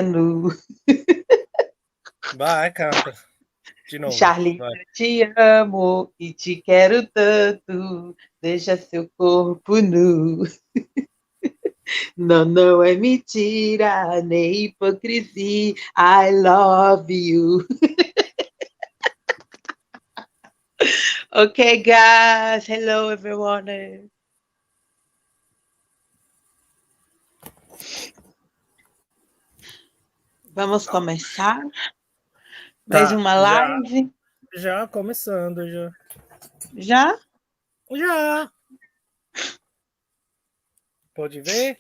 Nu. Vai, canta. De novo. Charlie, Vai. eu te amo e te quero tanto. Deixa seu corpo nu. Não, não é mentira, nem hipocrisia. I love you. Okay, guys. Hello, everyone. Vamos começar mais Tá, uma já, live? já começando, já. Já? Já. Pode ver?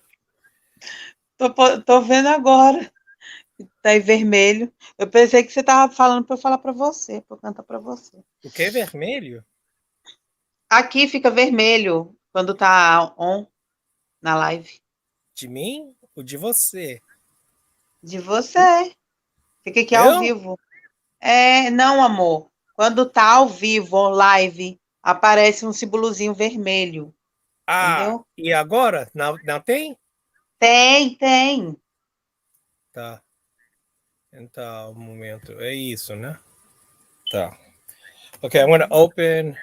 Tô vendo agora. Tá em vermelho. Eu pensei que você tava falando para eu falar para você, para eu cantar para você. O que? Vermelho? Aqui fica vermelho quando tá on na live. De mim? O de você? De você. Fica aqui ao Eu? vivo. É, não, amor. Quando tá ao vivo, on live, aparece um símbolozinho vermelho. Ah, Entendeu? e agora? Não, não tem? Tem, tem. Tá. Então, um momento. É isso, né? Tá. Okay, I'm going to open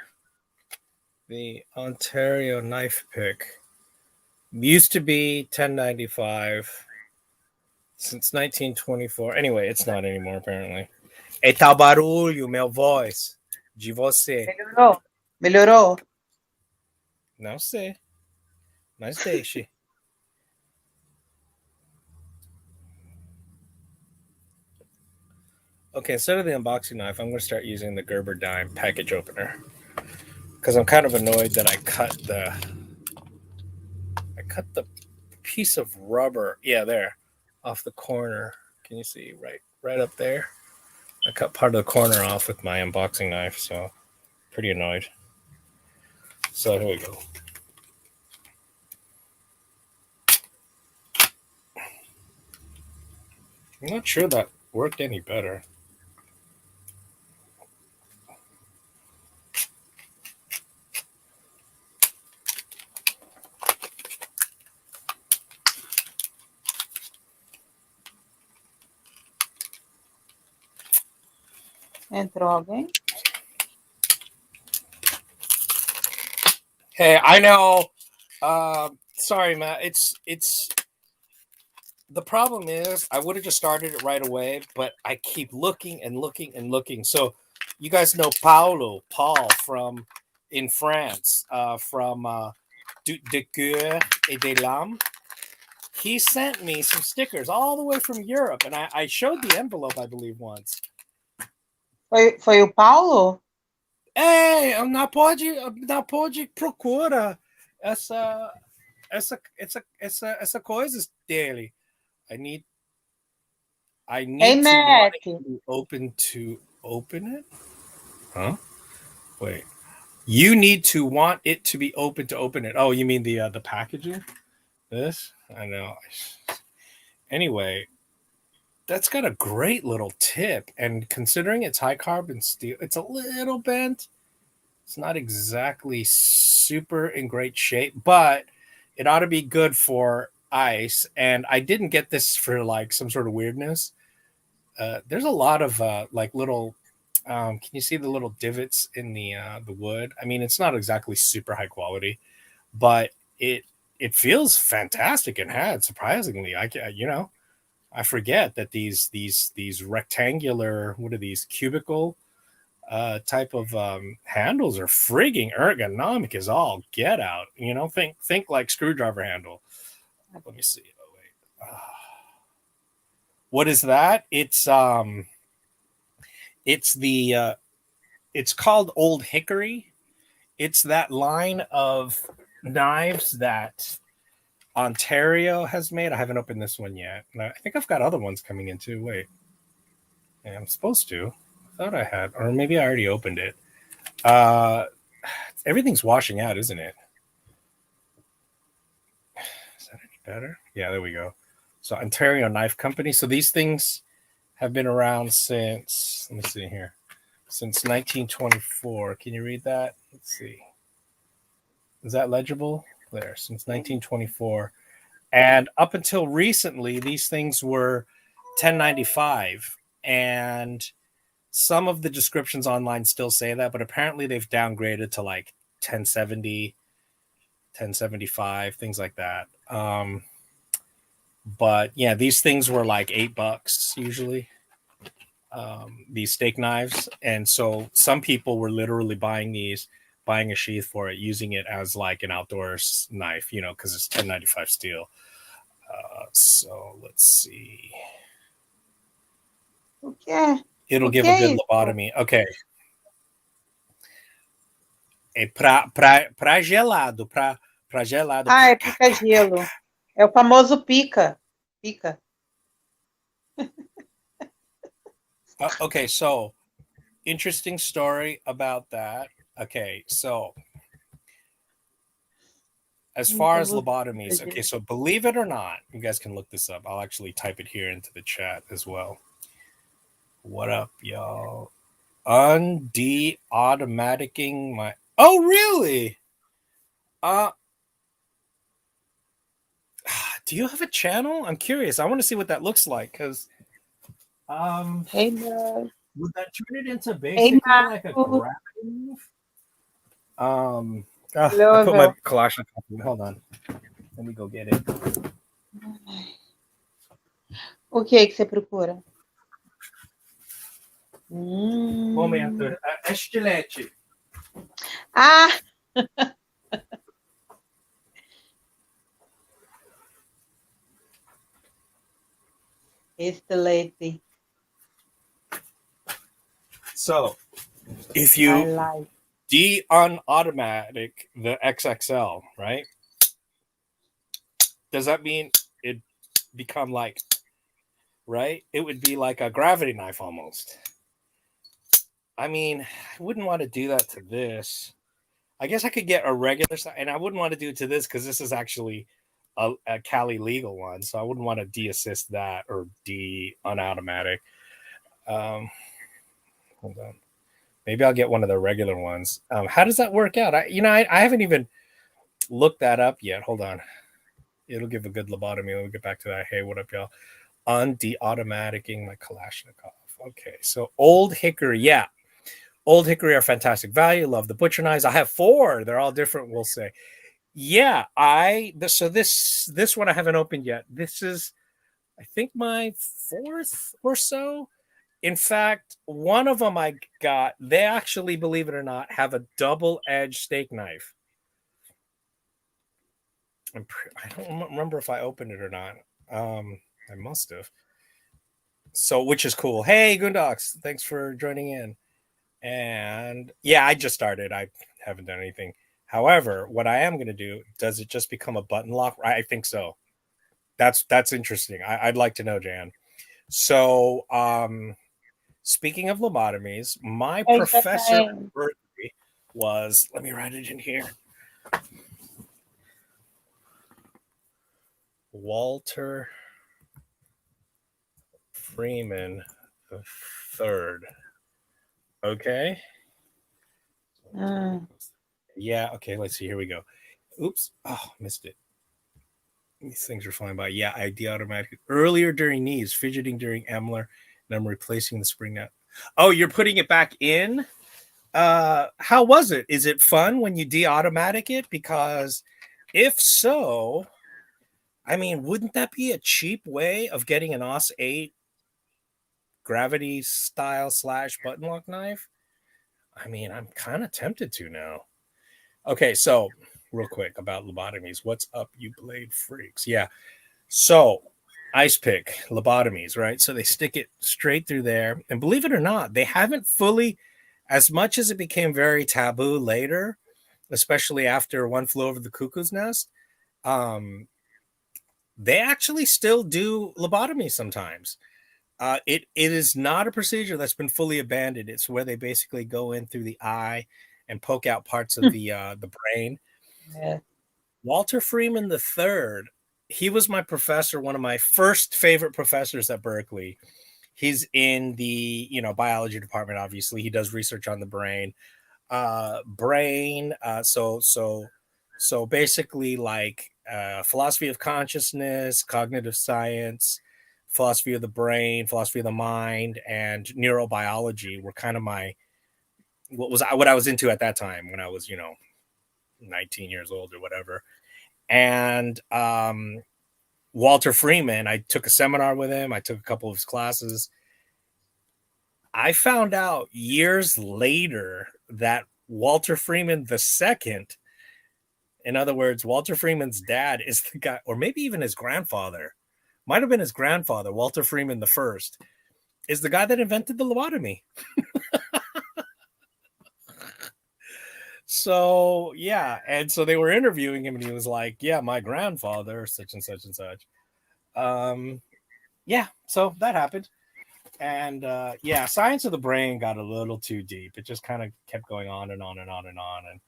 the Ontario knife pick. Used to be 10.95 since 1924. Anyway, it's not anymore apparently. Eita barulho, meu voz de você. Melhorou? Melhorou? Não sei, mas deixe. Okay, instead of the unboxing knife, I'm going to start using the Gerber dime package opener because I'm kind of annoyed that I cut the piece of rubber. Yeah, there, off the corner. Can you see right up there? I cut part of the corner off with my unboxing knife, so pretty annoyed. So here we go. I'm not sure that worked any better. Entrou alguém? Hey, I know. Sorry, Matt. It's the problem is I would have just started it right away, but I keep looking and looking and looking. So you guys know Paul from in France, from de Coeur et des Lames. He sent me some stickers all the way from Europe, and I showed the envelope, I believe, once. Foi o Paulo? Ei, não pode procura essa coisas dele. I need I Ei, need to want Matt. it to be open to open it. Huh? Wait. You need to want it to be open to open it. Oh, you mean the packaging? This? I know. Anyway, that's got a great little tip, and considering it's high carbon steel, it's a little bent. It's not exactly super in great shape, but it ought to be good for ice. And I didn't get this for like some sort of weirdness. There's a lot of like little. Can you see the little divots in the wood? I mean, it's not exactly super high quality, but it feels fantastic in hand. Surprisingly, I forget that these rectangular, what are these, cubicle type of handles are frigging ergonomic as all get out. Think like screwdriver handle. Let me see. Oh wait, what is that? It's the it's called Old Hickory. It's that line of knives that Ontario has made. I haven't opened this one yet. And I think I've got other ones coming in too. Wait, yeah, I'm supposed to. I thought I had, or maybe I already opened it. Uh, Everything's washing out, isn't it? Is that any better? Yeah, there we go. So Ontario Knife Company. So these things have been around since, let me see here, since 1924. Can you read that? Let's see. Is that legible? There, since 1924. And up until recently, these things were 1095, and some of the descriptions online still say that, but apparently they've downgraded to like 1070, 1075, things like that. But yeah, these things were like $8 usually. These steak knives, and so some people were literally buying a sheath for it, using it as like an outdoors knife, because it's 1095 steel. So let's see. Okay. It'll O que give a é good isso? lobotomy. Okay. É pra gelado, pra gelado. Ah, é pica-gelo. É o famoso pica. Pica. Okay, so interesting story about that. Okay, so as far as Famoso lobotomies, okay, pica-gelo. so believe it or not, you guys can look this up. I'll actually type it here into the chat as well. What up, y'all? Unde-automaticing my. Oh, really? Do you have a channel? I'm curious. I want to see what that looks like, because Hey, Mark. would that turn it into Hey, basically like a Marco. gravity move? I put my Hello, Kalashnikov. Hold on. Let me go get it. o que você procura? Momento. Estilete. Ah! Estilete. So, if you de-unautomatic the XXL, right? Does that mean it become like, right? It would be like a gravity knife almost. I mean, I wouldn't want to do that to this. I guess I could get a regular size, and I wouldn't want to do it to this because this is actually a Cali legal one, so I wouldn't want to de-assist that or de-unautomatic. Hold on. Maybe I'll get one of the regular ones. How does that work out? I haven't even looked that up yet. Hold on. It'll give a good lobotomy. We'll get back to that. Hey, what up, y'all? De-automaticing my Kalashnikov. Okay, so Old Hickory. Yeah, Old Hickory are fantastic value. Love the butcher knives. I have 4. They're all different, we'll say. Yeah, so this one I haven't opened yet. This is, I think, my 4th or so. In fact, one of them I got, they actually, believe it or not, have a double-edged steak knife. I don't remember if I opened it or not. I must have. So, which is cool. Hey, Goondox, thanks for joining in. And yeah, I just started. I haven't done anything. However, what I am going to do, does it just become a button lock? I think so. That's interesting. I'd like to know, Jan. So, speaking of lobotomies, my professor at Berkeley was, let me write it in here, Walter Freeman III. Okay. Yeah. Okay. Let's see. Here we go. Oops. Oh, missed it. These things are flying by. Yeah, I de-automatic earlier during knees, fidgeting during Emler, and I'm replacing the spring now. Oh, you're putting it back in? How was it? Is it fun when you de-automatic it? Because if so, I mean, wouldn't that be a cheap way of getting an OS 8 gravity style / button lock knife? I mean, I'm kind of tempted to now. Okay, so real quick about lobotomies. What's up, you blade freaks? Yeah. So ice pick lobotomies, right? So they stick it straight through there. And believe it or not, they haven't fully, as much as it became very taboo later, especially after One Flew Over the Cuckoo's Nest, they actually still do lobotomy sometimes. It is not a procedure that's been fully abandoned. It's where they basically go in through the eye and poke out parts of the brain. Yeah. Walter Freeman III, he was my professor, one of my first favorite professors at Berkeley. He's in the biology department. Obviously, he does research on the brain. So basically, like philosophy of consciousness, cognitive science, philosophy of the brain, philosophy of the mind, and neurobiology were kind of what I was into at that time when I was 19 years old or whatever. And Walter Freeman, I took a seminar with him. I took a couple of his classes. I found out years later that Walter Freeman II, in other words, Walter Freeman's dad, is the guy, or maybe even his grandfather, might have been his grandfather, Walter Freeman I, is the guy that invented the lobotomy. So, yeah. And so they were interviewing him and he was like, yeah, my grandfather, such and such and such. Yeah, so that happened. And yeah, science of the brain got a little too deep. It just kind of kept going on and on and on and on. And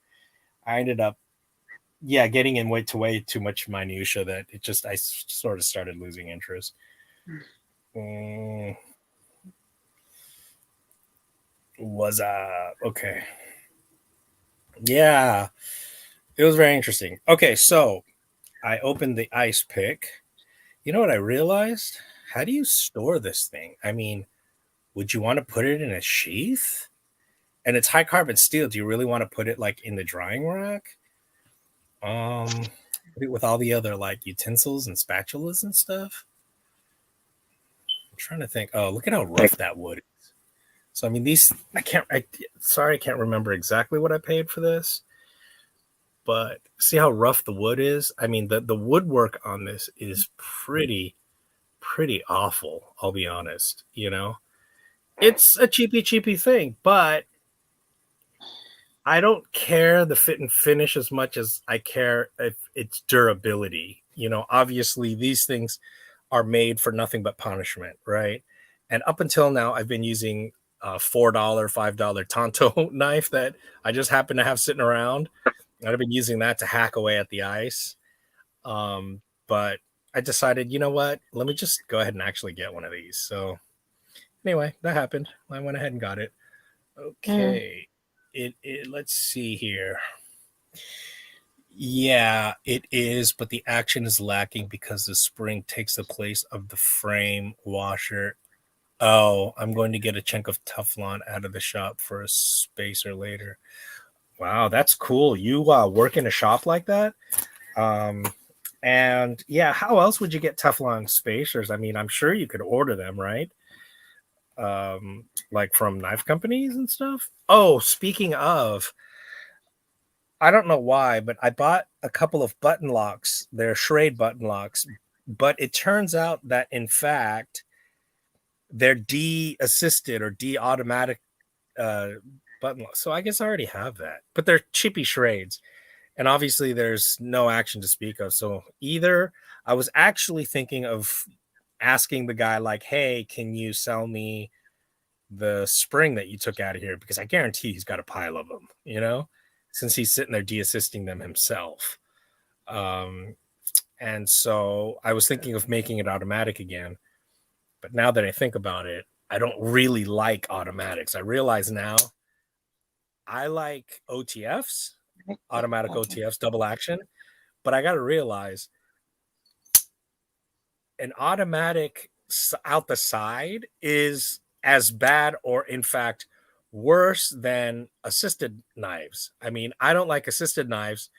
I ended up, getting in way too much minutia that I sort of started losing interest. Was okay. Yeah, it was very interesting. Okay, so I opened the ice pick. You know what I realized? How do you store this thing? I mean, would you want to put it in a sheath? And it's high carbon steel. Do you really want to put it like in the drying rack? Put it with all the other like utensils and spatulas and stuff. I'm trying to think. Oh, look at how rough that wood is. So I mean, I can't remember exactly what I paid for this, but see how rough the wood is. I mean, the woodwork on this is pretty awful. I'll be honest. It's a cheapy thing, but I don't care the fit and finish as much as I care if its durability. Obviously these things are made for nothing but punishment, right? And up until now, I've been using a $4, $5 Tonto knife that I just happen to have sitting around. And I've been using that to hack away at the ice. But I decided, you know what? Let me just go ahead and actually get one of these. So anyway, that happened. I went ahead and got it. Okay. Let's see here. Yeah, it is, but the action is lacking because the spring takes the place of the frame washer. Oh, I'm going to get a chunk of Teflon out of the shop for a spacer later. Wow, that's cool. You work in a shop like that? And yeah, how else would you get Teflon spacers? I mean, I'm sure you could order them, right? Like from knife companies and stuff. Oh, speaking of, I don't know why, but I bought a couple of button locks. They're Schrade button locks, but it turns out that in fact they're de-assisted or de-automatic button locks. So I guess I already have that, but they're chippy Schrades, and obviously there's no action to speak of. So either I was actually thinking of asking the guy like, "Hey, can you sell me the spring that you took out of here?" Because I guarantee he's got a pile of them, since he's sitting there de-assisting them himself. And so I was thinking of making it automatic again. But now that I think about it, I don't really like automatics. I realize now I like OTFs, automatic OTFs, double action. But I got to realize an automatic out the side is as bad or in fact worse than assisted knives. I mean, I don't like assisted knives.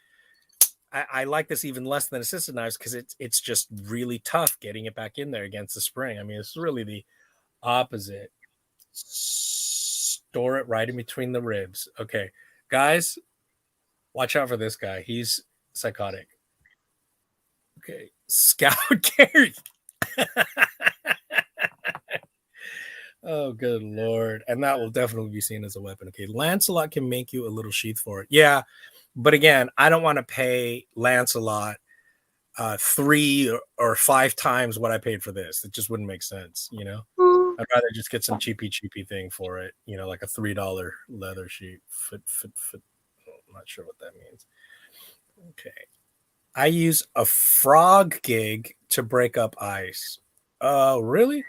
I like this even less than assisted knives because it's just really tough getting it back in there against the spring. I mean, it's really the opposite. Store it right in between the ribs. Okay, guys, watch out for this guy. He's psychotic. Okay, Scout Gary. Oh, good Lord. And that will definitely be seen as a weapon. Okay, Lancelot can make you a little sheath for it. Yeah, but again, I don't want to pay Lancelot 3 or 5 times what I paid for this. It just wouldn't make sense, I'd rather just get some cheapy thing for it, like a $3 leather sheet. Foot. I'm not sure what that means. Okay. I use a frog gig to break up ice. Really?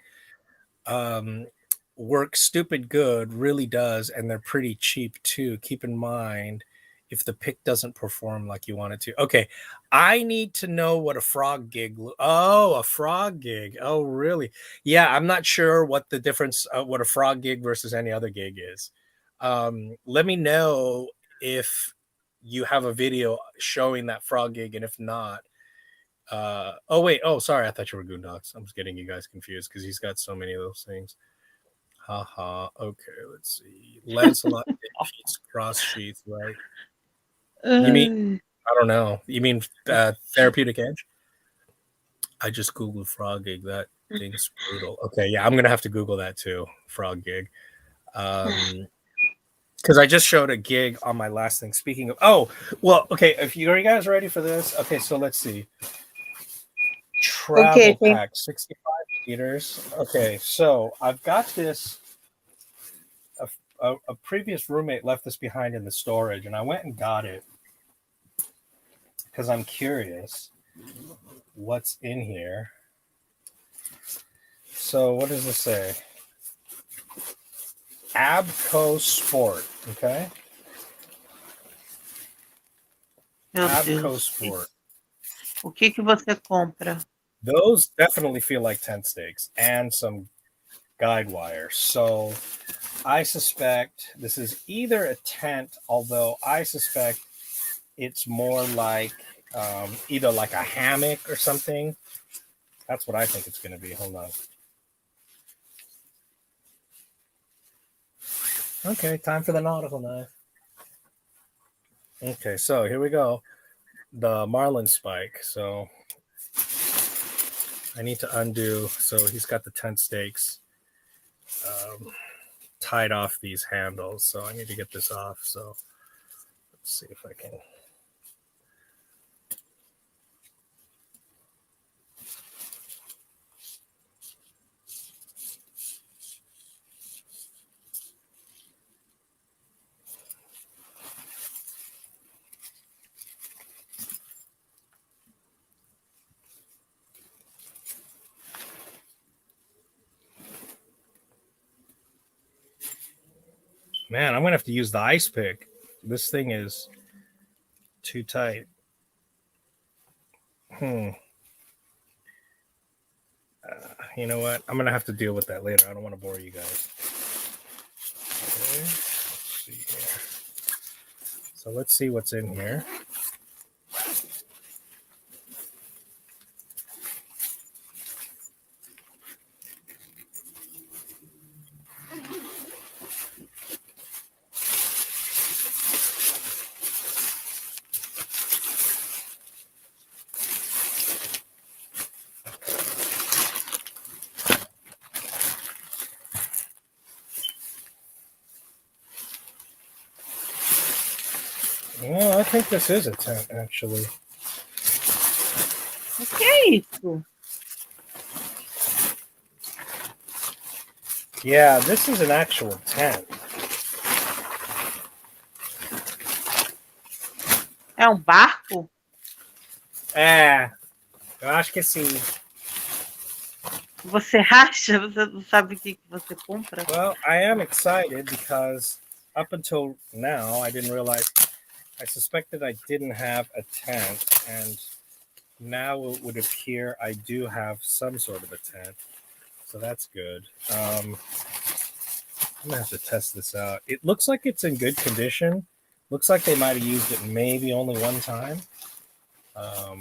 Works stupid good, really does, and they're pretty cheap too. Keep in mind, if the pick doesn't perform like you want it to. Okay, I need to know what a frog gig. Oh, a frog gig. Oh, really? Yeah, I'm not sure what the difference, what a frog gig versus any other gig is. Let me know if you have a video showing that frog gig, and if not, oh wait, oh sorry, I thought you were Goondocks. I'm just getting you guys confused because he's got so many of those things. Haha. Okay, let's see. Lancelot sheets, cross sheath, right? You mean, I don't know. You mean therapeutic edge? I just Googled frog gig. That thing's brutal. Okay, yeah, I'm gonna have to Google that too. Frog gig. Because I just showed a gig on my last thing. Speaking of, oh, well, okay. If you are you guys ready for this? Okay, so let's see. Travel pack, 65 meters. Okay, so I've got this. A previous roommate left this behind in the storage, and I went and got it because I'm curious what's in here. So what does this say? Abco Sport, okay? Abco Sport. O que você compra? Those definitely feel like tent stakes and some guide wire. So I suspect this is either a tent, although I suspect it's more like either like a hammock or something. That's what I think it's going to be. Hold on. Okay, time for the nautical knife. Okay, so here we go. The Marlin Spike. So I need to undo. So he's got the tent stakes tied off these handles. So I need to get this off. So let's see if I can. Man, I'm going to have to use the ice pick. This thing is too tight. You know what? I'm going to have to deal with that later. I don't want to bore you guys. Okay. Let's see here. So let's see what's in here. Well, I think this is a tent, actually. O que é isso? Yeah, this is an actual tent. É barco? É, eu acho que sim. Você acha? Você não sabe o que você compra? Well, I am excited because up until now, I didn't realize. I suspected I didn't have a tent, and now it would appear I do have some sort of a tent. So that's good. I'm gonna have to test this out. It looks like it's in good condition. Looks like they might have used it maybe only one time. There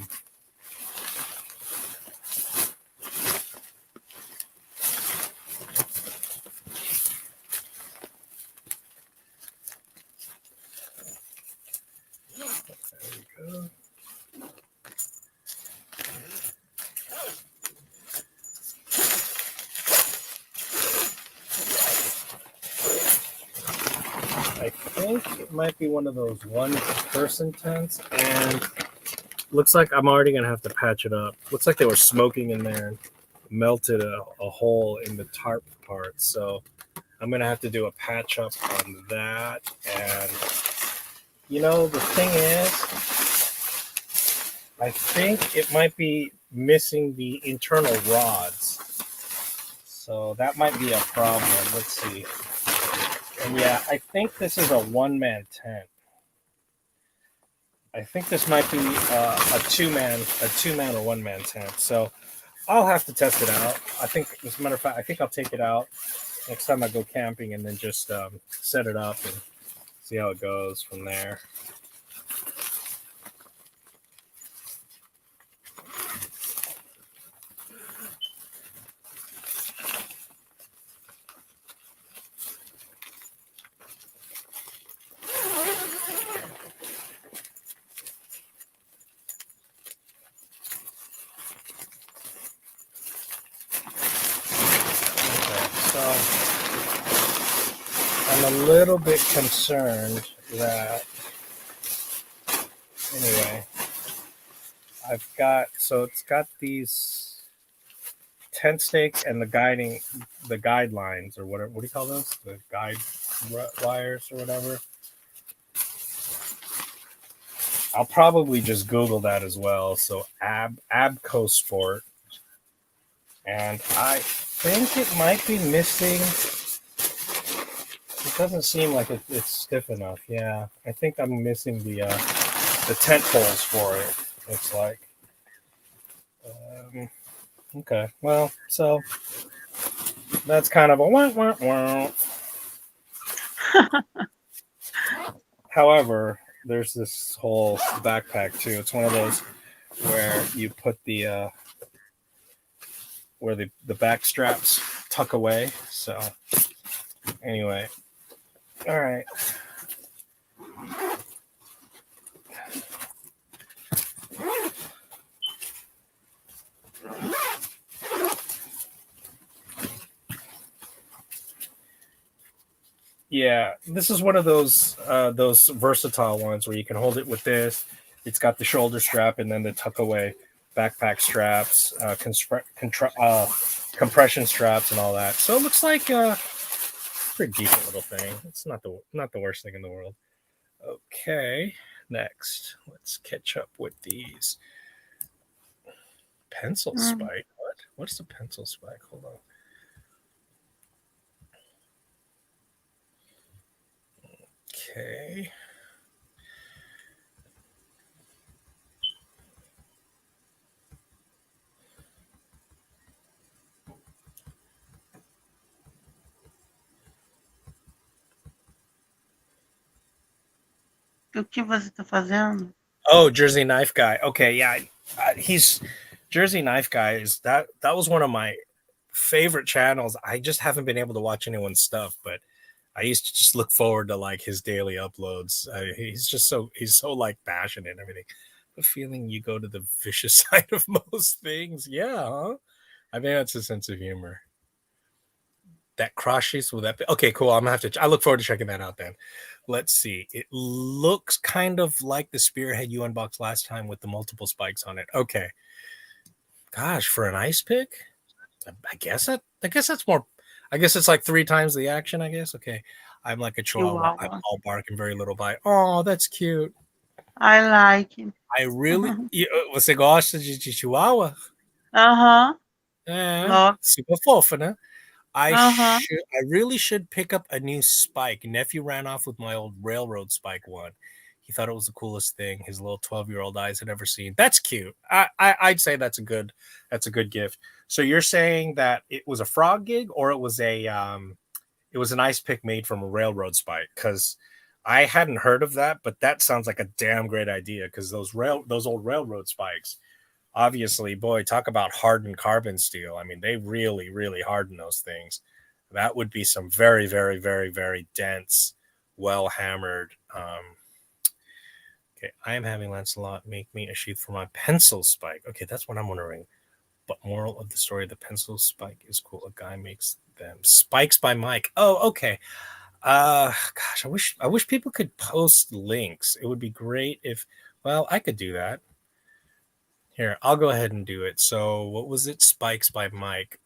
we go. I think it might be one of those one-person tents, and looks like I'm already gonna have to patch it up. Looks like they were smoking in there and melted a hole in the tarp part, so I'm gonna have to do a patch up on that. And you know, the thing is, I think it might be missing the internal rods, so that might be a problem. Let's see. And yeah, I think this is a one-man tent. I think this might be a two-man or one-man tent. So I'll have to test it out. I think, as a matter of fact, I think I'll take it out next time I go camping and then just set it up and see how it goes from there. I'm a little bit concerned that, anyway, it's got these tent stakes and the guidelines or whatever. What do you call those? The guide wires or whatever. I'll probably just Google that as well. So Abco Sport. And I think it might be missing. It doesn't seem like it's stiff enough. Yeah, I think I'm missing the tent poles for it. Looks like. Okay, well, so that's kind of a wah. However, there's this whole backpack too. It's one of those where you put the where the back straps tuck away. So anyway, all right. Yeah, this is one of those versatile ones where you can hold it with this. It's got the shoulder strap and then the tuck away backpack straps, compression straps, and all that. So it looks like a pretty decent little thing. It's not the worst thing in the world. Okay, next, let's catch up with these pencil spike. What's the pencil spike? Hold on. Okay. O que você tá fazendo? Oh, Jersey Knife Guy. Okay, yeah, he's Jersey Knife Guy. That was one of my favorite channels. I just haven't been able to watch anyone's stuff, but I used to just look forward to like his daily uploads. He's so like passionate and everything. The feeling you go to the vicious side of most things. Yeah, huh? I think that's a sense of humor. That crashes with that. Okay, cool. I'm gonna have to. I look forward to checking that out then. Let's see. It looks kind of like the Spearhead you unboxed last time with the multiple spikes on it. Okay. Gosh, for an ice pick, I guess that's more. I guess it's like 3 times the action. I guess. Okay. I'm like a chihuahua. I'm all bark and very little bite. Oh, that's cute. I like it. I really. Você gosta de chihuahua? Super fofa, né? I really should pick up a new spike. Nephew ran off with my old railroad spike one. He thought it was the coolest thing his little 12-year-old eyes had ever seen. That's cute. I'd say that's a good gift. So you're saying that it was a frog gig or it was an ice pick made from a railroad spike? Because I hadn't heard of that, but that sounds like a damn great idea because those old railroad spikes, obviously, boy, talk about hardened carbon steel. I mean, they really, really harden those things. That would be some very, very, very, very dense, well hammered. Okay, I am having Lancelot make me a sheath for my pencil spike. Okay, that's what I'm wondering. But moral of the story: the pencil spike is cool. A guy makes them. Spikes by Mike. Oh, okay. Gosh, I wish people could post links. It would be great if. Well, I could do that. Here, I'll go ahead and do it. So, what was it? Spikes by Mike.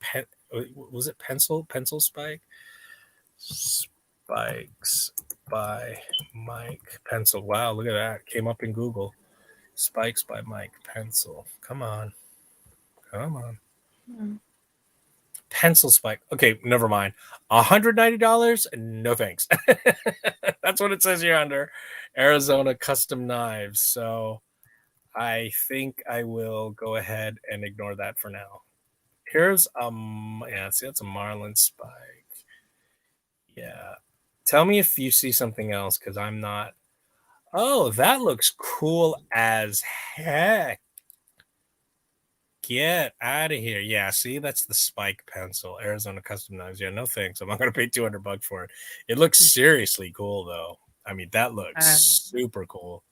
Was it pencil spike? Spikes by Mike pencil. Wow, look at that. Came up in Google. Spikes by Mike pencil. Come on. Pencil spike. Okay, never mind. $190? No thanks. That's what it says here under Arizona Custom Knives. So I think I will go ahead and ignore that for now. Here's yeah, see, that's a Marlin Spike. Yeah. Tell me if you see something else, because I'm not. Oh, that looks cool as heck. Get out of here. Yeah, see, that's the Spike pencil, Arizona Custom Knives. Yeah, no thanks. I'm not going to pay $200 for it. It looks seriously cool, though. I mean, that looks super cool.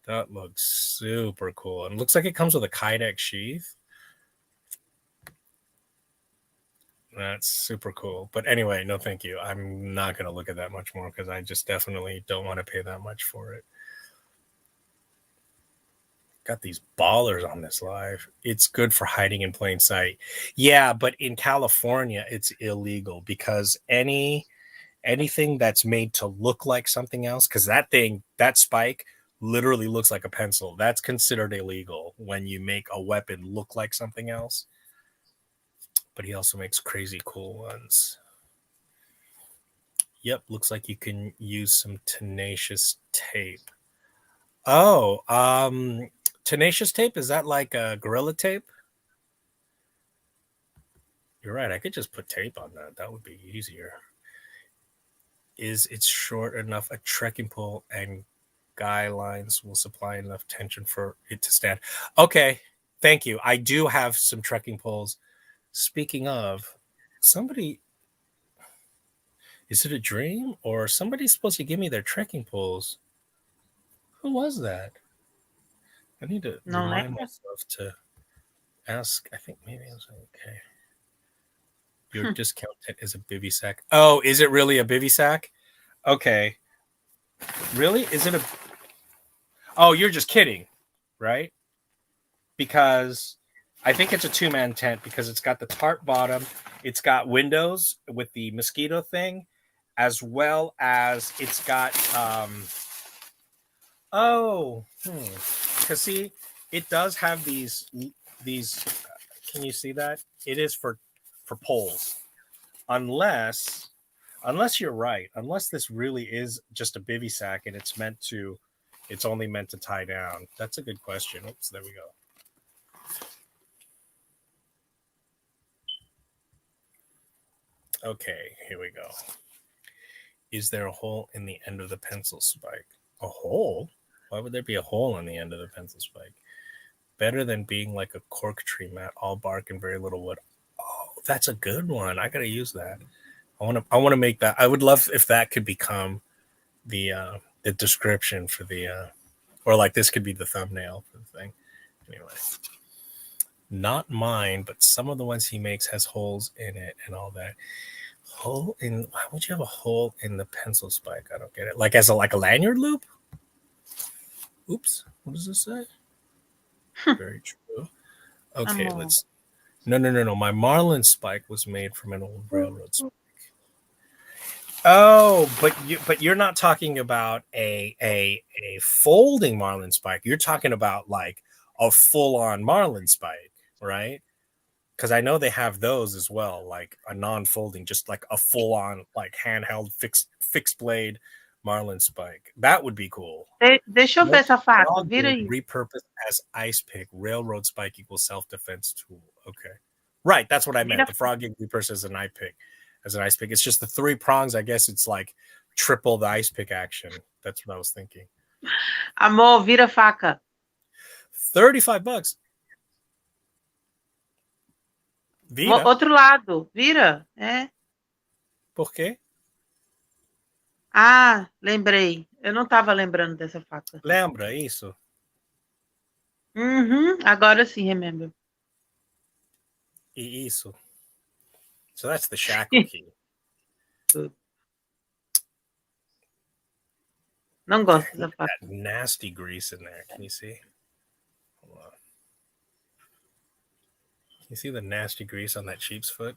That looks super cool. And it looks like it comes with a Kydex sheath. That's super cool. But anyway, no thank you. I'm not going to look at that much more because I just definitely don't want to pay that much for it. Got these ballers on this live. It's good for hiding in plain sight. Yeah, but in California, it's illegal because anything that's made to look like something else, because that spike literally looks like a pencil. That's considered illegal when you make a weapon look like something else. But he also makes crazy cool ones. Yep, looks like you can use some tenacious tape. Oh, tenacious tape, is that like a Gorilla Tape? You're right, I could just put tape on that. That would be easier. Is it short enough? A trekking pole and guy lines will supply enough tension for it to stand. Okay, thank you. I do have some trekking poles. Speaking of, somebody, is it a dream or somebody's supposed to give me their trekking poles? Who was that? I need to remind myself to ask. I think maybe I was okay. Your discount is a bivy sack. Oh, is it really a bivy sack? Okay. Really? Is it a... Oh, you're just kidding, right? Because I think it's a two-man tent because it's got the tarp bottom, it's got windows with the mosquito thing, as well as it's got because see, it does have these can you see that? It is for poles. Unless you're right, unless this really is just a bivy sack and it's only meant to tie down. That's a good question. Oops, there we go. Okay, here we go. Is there a hole in the end of the pencil spike? A hole? Why would there be a hole in the end of the pencil spike? Better than being like a cork tree mat, all bark and very little wood. Oh, that's a good one. I gotta use that. I want to make that. I would love if that could become the description for the or like this could be the thumbnail for the thing. Anyway, not mine, but some of the ones he makes has holes in it and all that. Hole in? Why would you have a hole in the pencil spike? I don't get it. Like as a lanyard loop? Oops. What does this say? Very true. Okay, let's. No. My Marlin Spike was made from an old railroad spike. Oh, but you're not talking about a folding Marlin Spike. You're talking about like a full-on Marlin Spike, right? Because I know they have those as well, like a non-folding, just like a full-on like handheld fixed blade Marlin Spike. That would be cool. Deixa eu ver essa faca. Vira aí. Repurposed as ice pick. Railroad Spike equals self-defense tool. Okay. Right, that's what I meant. The frog gig repurposed as an ice pick. It's just the 3 prongs. I guess it's like triple the ice pick action. That's what I was thinking. Amor, vira faca. $35. Vira. Outro lado, vira. É. Por quê? Ah, lembrei. Eu não estava lembrando dessa faca. Lembra isso? Agora sim, remember. E isso. So that's the shackle key. Não gosto da faca. That nasty grease in there. Can you see? Hold on. You see the nasty grease on that sheep's foot?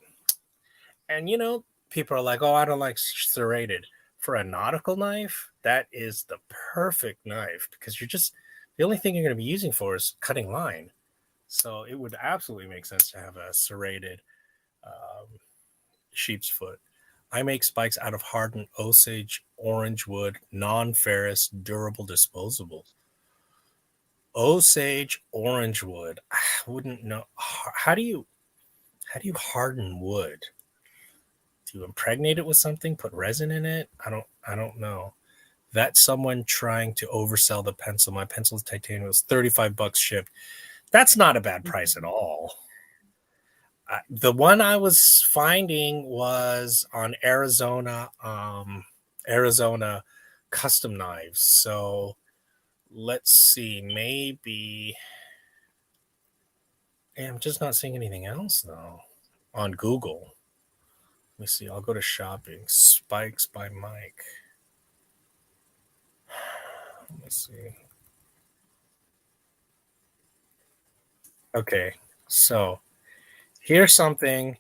And you know, people are like, oh, I don't like serrated. For a nautical knife, that is the perfect knife because the only thing you're going to be using for is cutting line. So it would absolutely make sense to have a serrated sheep's foot. I make spikes out of hardened Osage orange wood, non-ferrous, durable, disposable. Osage orange wood. I wouldn't know. How do you harden wood? Do you impregnate it with something? Put resin in it? I don't know. That's someone trying to oversell the pencil. My pencil's titanium. It was $35 shipped. That's not a bad price at all. The one I was finding was on Arizona custom knives. So let's see, maybe. I'm just not seeing anything else though on Google. Let me see. I'll go to shopping. Spikes by Mike. Let me see. Okay, so here's something.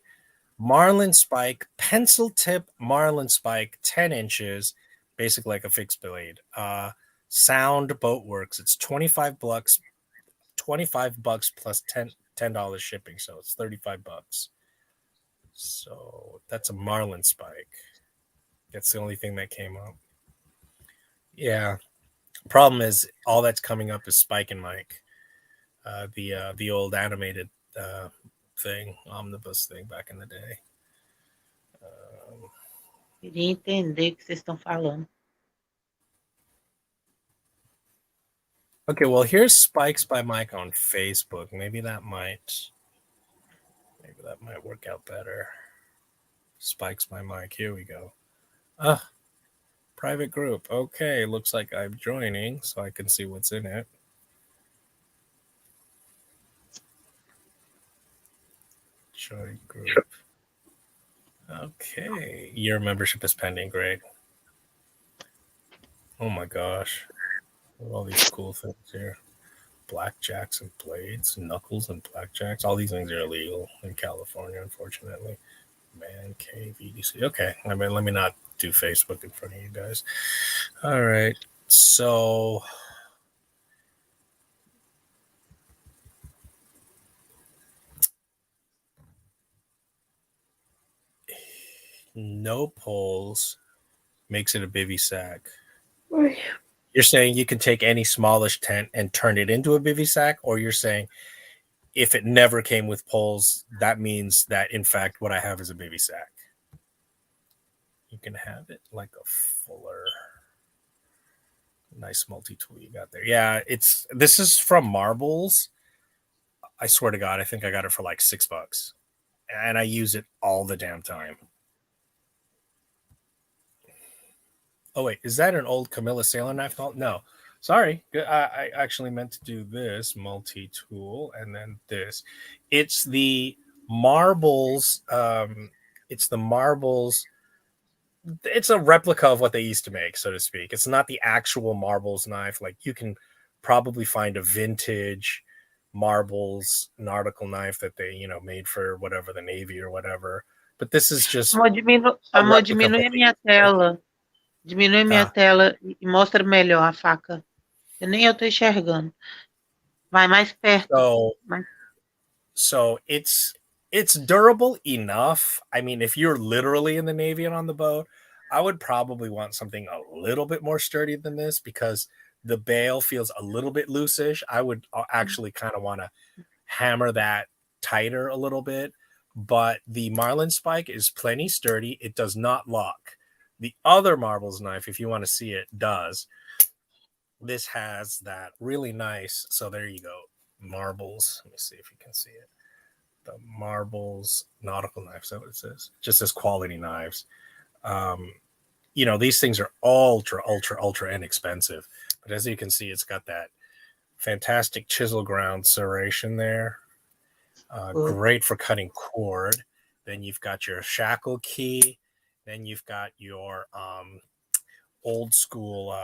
Marlin Spike, pencil tip Marlin Spike, 10 inches, basically like a fixed blade. Sound Boat Works. It's $25, $25 plus $10 shipping, so it's $35. So that's a Marlin Spike. That's the only thing that came up. Yeah. Problem is, all that's coming up is Spike and Mike, the old animated thing, omnibus thing back in the day. Queria entender o que vocês estão falando. Okay, well, here's Spikes by Mike on Facebook. Maybe that might work out better. Spikes by Mike. Here we go. Private group. Okay, looks like I'm joining so I can see what's in it. Join group. Okay, your membership is pending. Great. Oh my gosh. All these cool things here. Blackjacks and blades, knuckles and blackjacks. All these things are illegal in California, unfortunately. Man cave EDC. Okay, let me not do Facebook in front of you guys. All right, so no poles makes it a bivy sack. You're saying you can take any smallish tent and turn it into a bivy sack, or you're saying if it never came with poles, that means that in fact what I have is a bivy sack. You can have it like a fuller. Nice multi-tool you got there. Yeah, this is from Marbles. I swear to God, I think I got it for like $6, and I use it all the damn time. Oh wait, is that an old Camilla sailor knife? No, sorry. I actually meant to do this multi-tool and then this. It's the Marbles. It's the Marbles. It's a replica of what they used to make, so to speak. It's not the actual Marbles knife. Like you can probably find a vintage Marbles Nautical knife that they made for whatever the Navy or whatever. But this is just Amor, diminui a minha tela. Diminui minha tela e mostra melhor a faca. Nem eu tô enxergando. Vai mais perto. So it's durable enough. I mean, if you're literally in the Navy and on the boat, I would probably want something a little bit more sturdy than this because the bail feels a little bit loosish. I would actually kind of want to hammer that tighter a little bit. But the Marlin Spike is plenty sturdy. It does not lock. The other Marbles knife, if you want to see it, does. This has that really nice. So there you go. Marbles. Let me see if you can see it. The Marbles Nautical knife. Is that what it says? Just says quality knives. These things are ultra inexpensive. But as you can see, it's got that fantastic chisel ground serration there. Great for cutting cord. Then you've got your shackle key. Then you've got your old school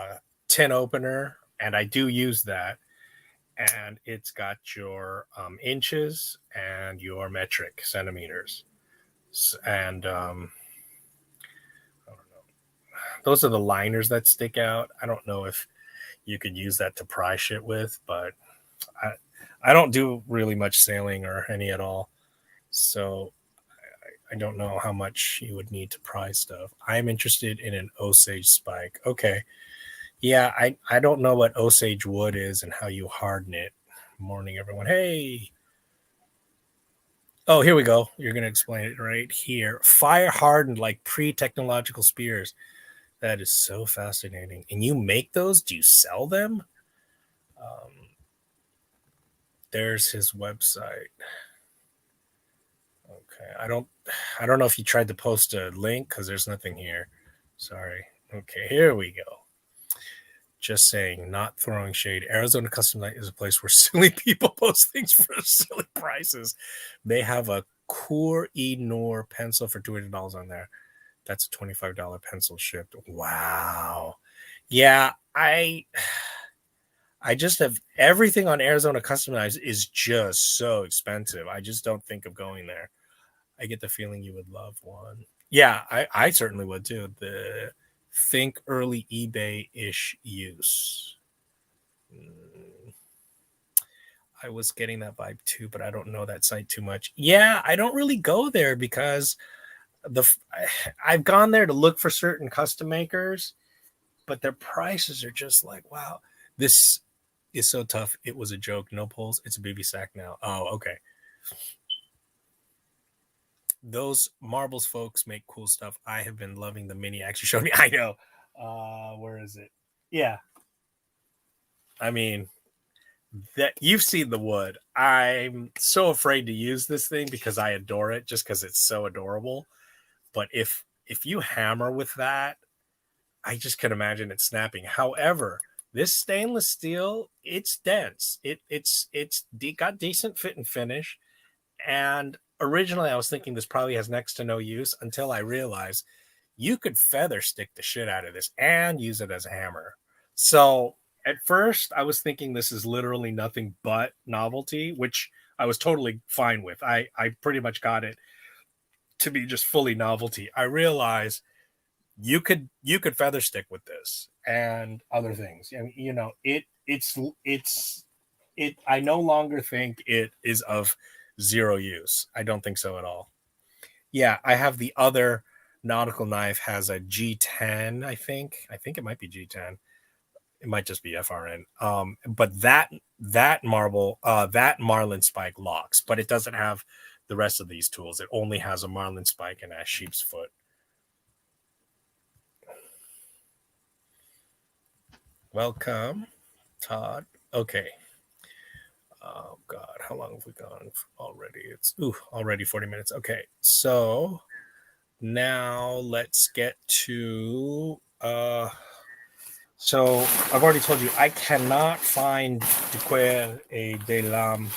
tin opener. And I do use that. And it's got your inches and your metric centimeters. And I don't know. Those are the liners that stick out. I don't know if you could use that to pry shit with, but I don't do really much sailing or any at all. So I don't know how much you would need to pry stuff. I'm interested in an Osage spike. Okay. Yeah, I don't know what Osage wood is and how you harden it. Morning, everyone. Hey. Oh, here we go. You're going to explain it right here. Fire hardened like pre-technological spears. That is so fascinating. And you make those? Do you sell them? There's his website. Okay. I don't know if you tried to post a link because there's nothing here. Sorry. Okay, here we go. Just saying, not throwing shade. Arizona Custom Night is a place where silly people post things for silly prices. They have a Koh-i-Noor pencil for $200 on there. That's a $25 pencil shipped. Wow. Yeah, I just have everything on Arizona Customized is just so expensive. I just don't think of going there. I get the feeling you would love one. Yeah, I certainly would too. The think early eBay-ish use. I was getting that vibe too, but I don't know that site too much. Yeah, I don't really go there because I've gone there to look for certain custom makers, but their prices are just like, wow, this is so tough. It was a joke. No pulls. It's a baby sack now. Oh, okay. Those marbles folks make cool stuff. I have been loving the mini axe you showed me. I know. Where is it? Yeah. I mean, that you've seen the wood. I'm so afraid to use this thing because I adore it just because it's so adorable. But if you hammer with that, I just can imagine it snapping. However, this stainless steel, it's dense. It's got decent fit and finish. And originally I was thinking this probably has next to no use until I realized you could feather stick the shit out of this and use it as a hammer. So at first I was thinking this is literally nothing but novelty, which I was totally fine with. I pretty much got it to be just fully novelty. I realized you could feather stick with this and other things. And you know, it I no longer think it is of zero use. I don't think so at all. Yeah, I have the other nautical knife has a G10, I think. I think it might be G10. It might just be FRN. But that marble, that Marlin Spike locks, but it doesn't have the rest of these tools. It only has a Marlin Spike and a sheep's foot. Welcome, Todd. Okay. Oh God, how long have we gone already? It's already 40 minutes. Okay, so now let's get to so I've already told you I cannot find Duquer et de l'Âme,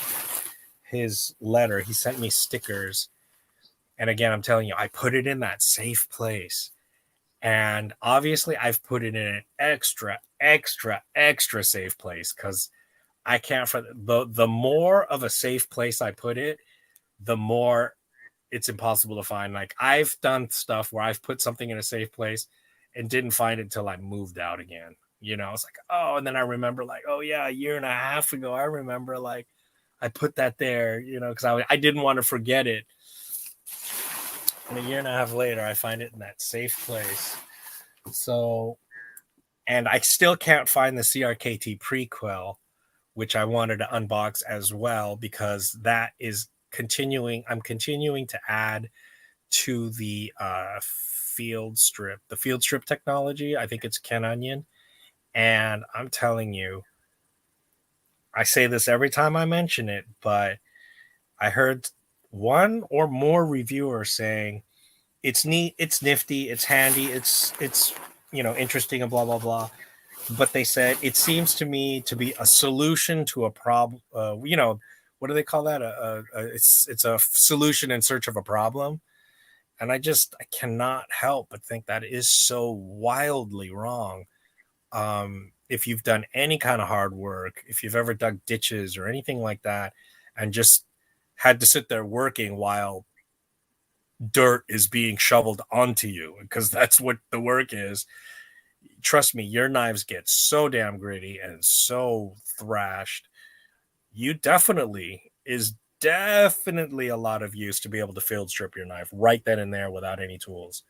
his letter. He sent me stickers. And again, I'm telling you, I put it in that safe place. And obviously I've put it in an extra safe place because I can't for the more of a safe place I put it, the more it's impossible to find. Like I've done stuff where I've put something in a safe place and didn't find it until I moved out again. You know, it's like, oh, and then I remember like, oh yeah, a year and a half ago, I remember like I put that there, you know, because I didn't want to forget it. And a year and a half later, I find it in that safe place. So, and I still can't find the CRKT prequel, which I wanted to unbox as well, because that is continuing. I'm continuing to add to the field strip technology. I think it's Ken Onion. And I'm telling you, I say this every time I mention it, but I heard one or more reviewers saying it's neat, it's nifty, it's handy, it's you know, interesting and blah blah blah. But they said it seems to me to be a solution to a problem. You know, what do they call that? It's a solution in search of a problem. And I cannot help but think that is so wildly wrong. If you've done any kind of hard work, if you've ever dug ditches or anything like that, and just had to sit there working while dirt is being shoveled onto you, because that's what the work is. Trust me, your knives get so damn gritty and so thrashed. You definitely is definitely a lot of use to be able to field strip your knife right then and there without any tools.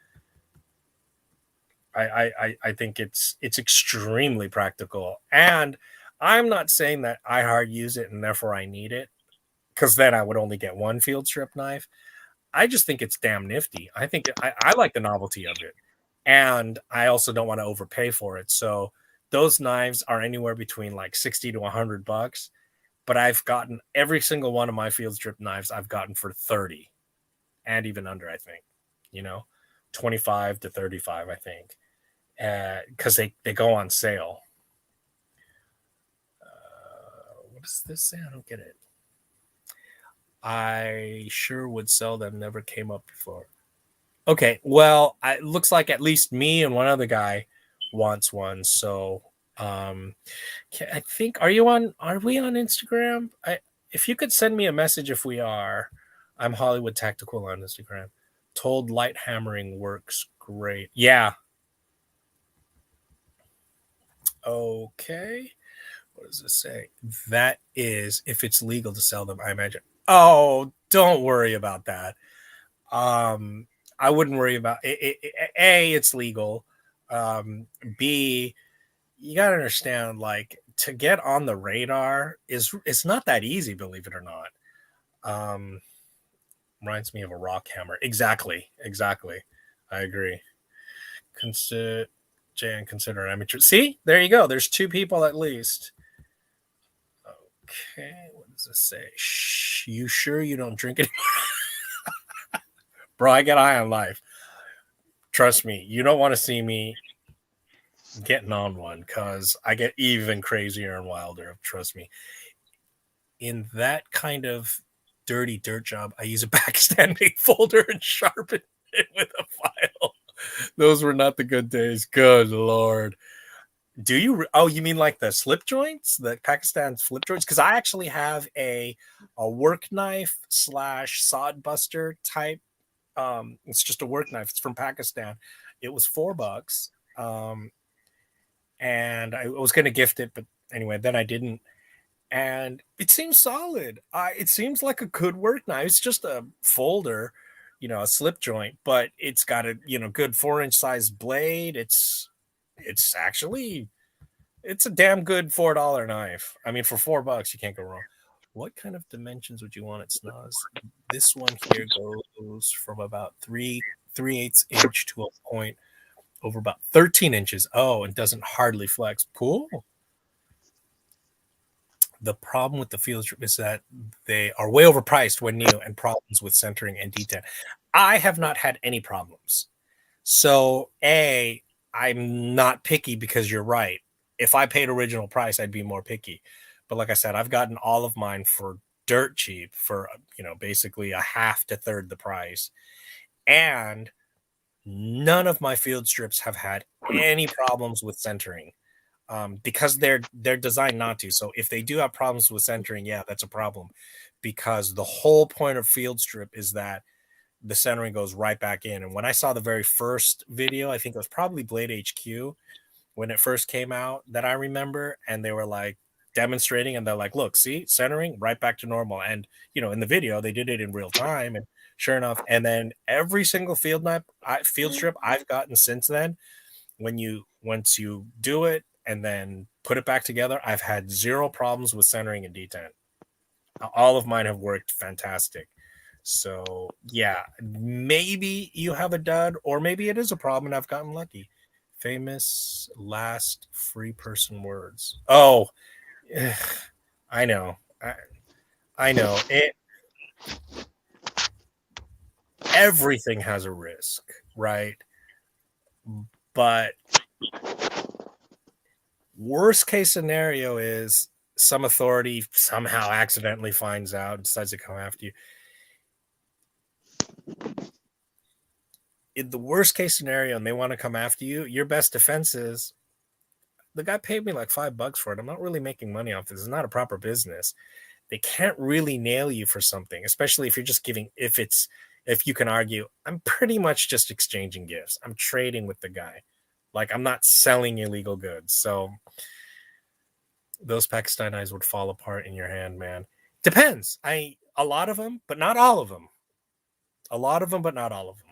I think it's extremely practical. And I'm not saying that I hard use it and therefore I need it, because then I would only get one field strip knife. I just think it's damn nifty. I think I like the novelty of it. And I also don't want to overpay for it. So those knives are anywhere between like 60 to $100. But I've gotten every single one of my field strip knives I've gotten for 30 and even under, I think, 25 to 35, I think, because they go on sale. What does this say? I don't get it. I sure would sell them. Never came up before. Okay, well, it looks like at least me and one other guy wants one. So, I think are we on Instagram? If you could send me a message if we are, I'm Hollywood Tactical on Instagram. Told light hammering works great. Yeah. Okay. What does it say? That is if it's legal to sell them, I imagine. Oh, don't worry about that. I wouldn't worry about it. A, it's legal. B, you gotta understand, like, to get on the radar it's not that easy, believe it or not. Reminds me of a rock hammer. Exactly. I agree. Consider amateur. See, there you go. There's two people at least. Okay, what does this say? Shh, you sure you don't drink anymore? Bro, I get high on life. Trust me, you don't want to see me getting on one, because I get even crazier and wilder. Trust me. In that kind of dirty dirt job, I use a Pakistan made folder and sharpen it with a file. Those were not the good days. Good Lord. Do you? Oh, you mean like the slip joints, the Pakistan flip joints? Because I actually have a work knife / sod buster type. It's just a work knife. It's from Pakistan. It was $4. And I was going to gift it, but anyway, then I didn't. And it seems solid. It seems like a good work knife. It's just a folder, a slip joint, but it's got a good 4-inch size blade. It's actually it's a damn good $4 knife. I mean, for $4, you can't go wrong. What kind of dimensions would you want at Snoz? This one here goes from about 3/8 inch to a point over about 13 inches. Oh, and doesn't hardly flex. Cool. The problem with the field strip is that they are way overpriced when new, and problems with centering and detent. I have not had any problems. So, I'm not picky, because you're right. If I paid original price, I'd be more picky. But like I said, I've gotten all of mine for dirt cheap, for basically a half to third the price. And none of my field strips have had any problems with centering. Because they're designed not to. So if they do have problems with centering, yeah, that's a problem, because the whole point of field strip is that the centering goes right back in. And when I saw the very first video, I think it was probably Blade HQ when it first came out, that I remember, and they were like demonstrating, and they're like, look, see, centering right back to normal. And in the video they did it in real time, and sure enough. And then every single field strip I've gotten since then, once you do it and then put it back together, I've had zero problems with centering and detent. All of mine have worked fantastic. So yeah, maybe you have a dud, or maybe it is a problem and I've gotten lucky. Famous last free person words. Oh, I know. I know it. Everything has a risk, right? But worst case scenario is some authority somehow accidentally finds out and decides to come after you. In the worst case scenario, and they want to come after you, your best defense is, the guy paid me like $5 for it. I'm not really making money off this. It's not a proper business. They can't really nail you for something, especially if you're just giving, if you can argue, I'm pretty much just exchanging gifts. I'm trading with the guy. Like, I'm not selling illegal goods. So those Pakistani eyes would fall apart in your hand, man. Depends. A a lot of them, but not all of them. A lot of them, but not all of them.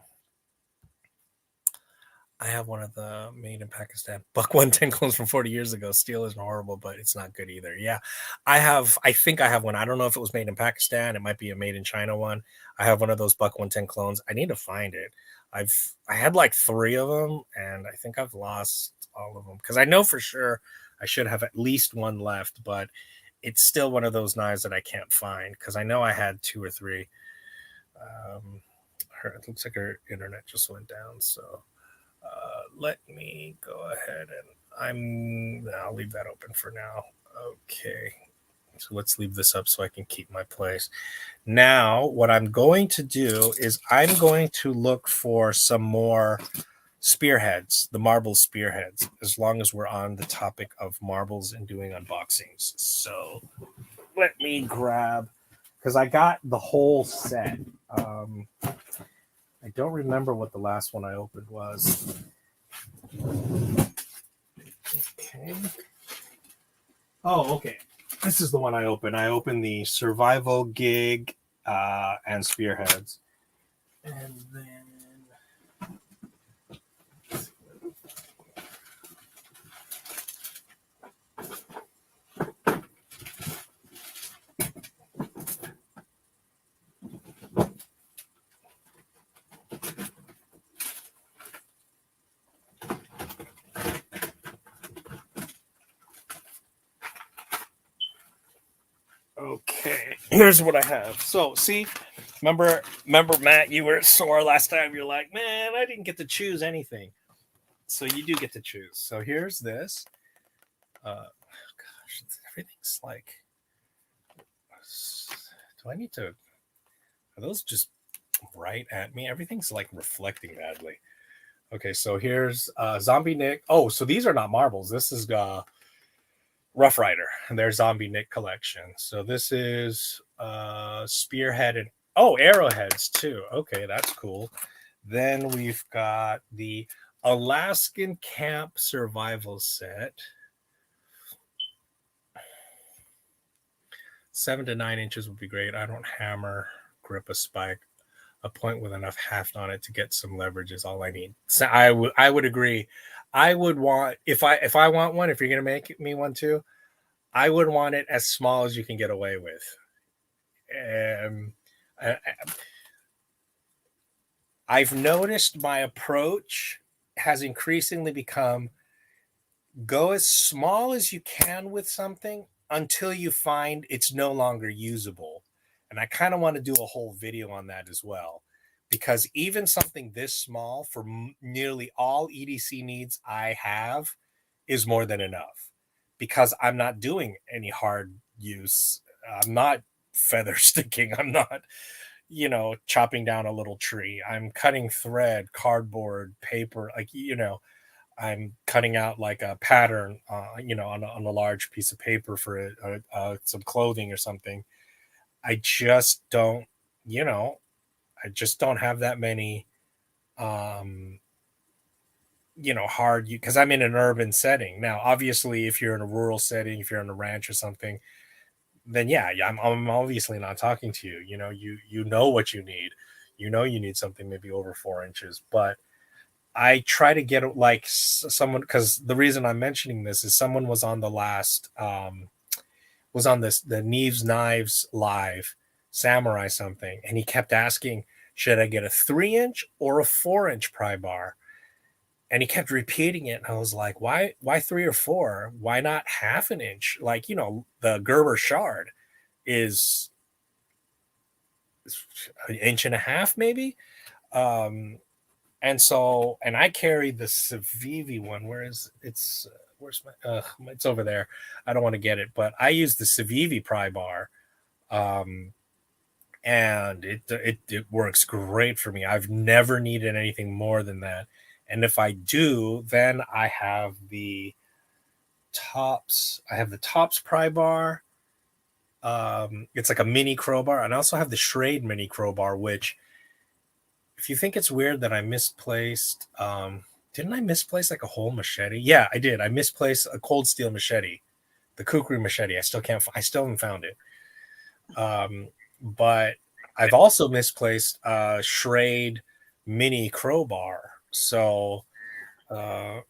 I have one of the made in Pakistan Buck 110 clones from 40 years ago. Steel isn't horrible, but it's not good either. Yeah, I think I have one. I don't know if it was made in Pakistan. It might be a made in China one. I have one of those Buck 110 clones. I need to find it. I had like 3 of them, and I think I've lost all of them because I know for sure I should have at least one left, but it's still one of those knives that I can't find because I know I had 2 or 3. It looks like her internet just went down, so let me go ahead and I'll leave that open for now. Okay, so let's leave this up so I can keep my place. Now, what I'm going to do is I'm going to look for some more spearheads, the marble spearheads, as long as we're on the topic of marbles and doing unboxings. So let me grab, because I got the whole set. I don't remember what the last one I opened was. Okay. Oh, okay. This is the one I opened. I opened the Survival Gig and Spearheads. And then okay, here's what I have. So, see, remember, Matt, you were sore last time. You're like, man, I didn't get to choose anything. So you do get to choose. So here's this. Gosh, everything's like. Do I need to? Are those just right at me? Everything's like reflecting badly. Okay, so here's Zombie Nick. Oh, so these are not marbles. This is Rough Rider and their Zombie Nick collection. So this is Spearhead and arrowheads too. Okay, that's cool. Then we've got the Alaskan Camp Survival Set. 7 to 9 inches would be great. I don't hammer grip a spike. A point with enough haft on it to get some leverage is all I need. So I would agree. I would want, if I want one, if you're gonna make me one too, I would want it as small as you can get away with. I've noticed my approach has increasingly become go as small as you can with something until you find it's no longer usable. And I kind of want to do a whole video on that as well, because even something this small for nearly all EDC needs I have is more than enough, because I'm not doing any hard use. I'm not feather sticking. I'm not, chopping down a little tree. I'm cutting thread, cardboard, paper, I'm cutting out like a pattern, on a large piece of paper for some clothing or something. I just don't, have that many, hard, because I'm in an urban setting. Now, obviously, if you're in a rural setting, if you're on a ranch or something, then yeah, I'm obviously not talking to you. You know what you need. You need something maybe over 4 inches, but I try to get like someone, because the reason I'm mentioning this is someone was on the last, was on the Neves Knives Live Samurai something, and he kept asking, should I get a 3-inch or a 4-inch pry bar? And he kept repeating it, and I was like, why 3 or 4? Why not half an inch? Like, the Gerber shard is an inch and a half, maybe. And I carry the Civivi one. Where's my, it's over there. I don't want to get it, but I use the Civivi pry bar. And it works great for me. I've never needed anything more than that. And if I do, then I have the Tops. I have the Tops pry bar. It's like a mini crowbar, and I also have the Schrade mini crowbar, which, if you think it's weird that I misplaced, didn't I misplace like a whole machete? Yeah, I did. I misplaced a cold steel machete, the Kukri machete. I still haven't found it. but I've also misplaced a Schrade mini crowbar. So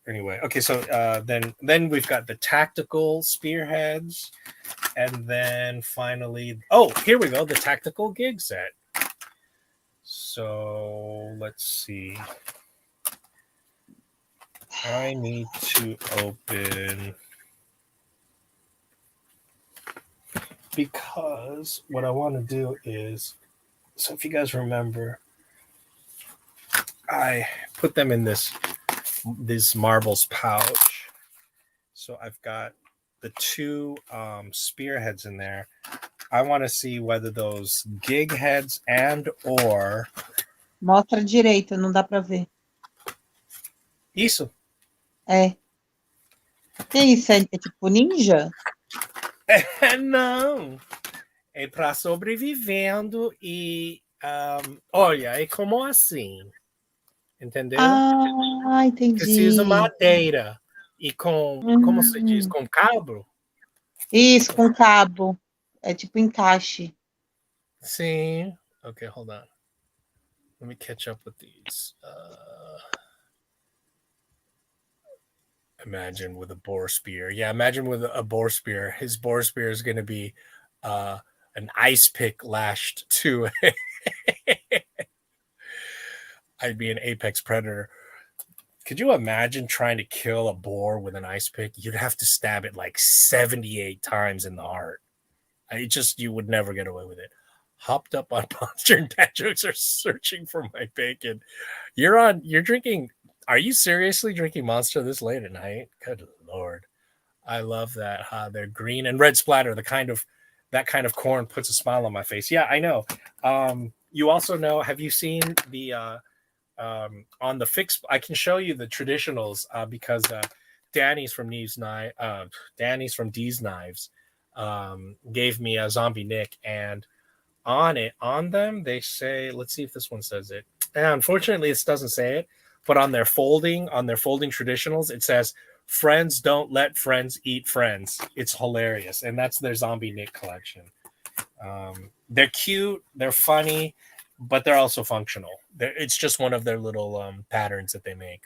anyway, okay, so then we've got the tactical spearheads, and then finally, oh, here we go, the tactical gig set. So let's see. I need to open, because what I want to do is, so if you guys remember, I put them in this marbles pouch. So I've got the two spearheads in there. I want to see whether those gig heads and or Mostra direito, não dá para ver. isso. É. Que isso? É tipo ninja? Não. É para sobrevivendo e olha, é como assim. Entendeu? Ah, Precisa entendi. madeira e com, como se diz, com cabo? Isso, com cabo. É tipo encaixe. Sim. Okay, hold on. Let me catch up with these. Imagine with a boar spear. Yeah, imagine with a boar spear. His boar spear is going to be an ice pick lashed to I'd be an apex predator. Could you imagine trying to kill a boar with an ice pick? You'd have to stab it like 78 times in the heart. You would never get away with it. Hopped up on Monster and Dad Jokes are searching for my bacon. You're drinking. Are you seriously drinking Monster this late at night? Good Lord. I love that. They're green and red splatter. That kind of corn puts a smile on my face. Yeah, I know. You also know, have you seen the, on the fix? I can show you the traditionals because Danny's from Danny's from D's Knives gave me a zombie Nick, and on them they say, let's see if this one says it. And unfortunately, this doesn't say it, but on their folding traditionals, it says, "Friends don't let friends eat friends." It's hilarious, and that's their zombie Nick collection. They're cute, they're funny, but they're also functional. It's just one of their little patterns that they make.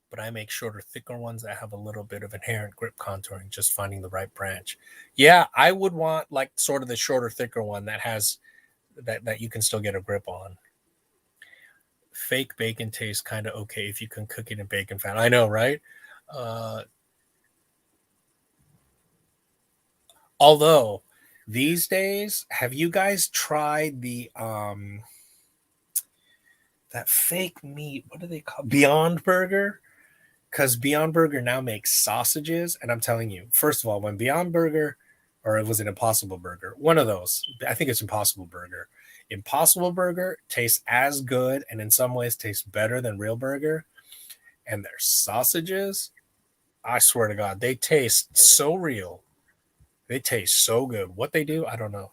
But I make shorter, thicker ones that have a little bit of inherent grip contouring, just finding the right branch. Yeah, I would want like sort of the shorter, thicker one that has that you can still get a grip on. Fake bacon tastes kind of okay if you can cook it in bacon fat. I know, right? Although these days, have you guys tried the that fake meat? What do they call Beyond Burger? Because Beyond Burger now makes sausages, and I'm telling you, first of all, when Beyond Burger, or was it Impossible Burger? One of those. I think it's Impossible Burger. Impossible Burger tastes as good, and in some ways tastes better than real burger. And their sausages, I swear to God, they taste so real. They taste so good. What they do, I don't know.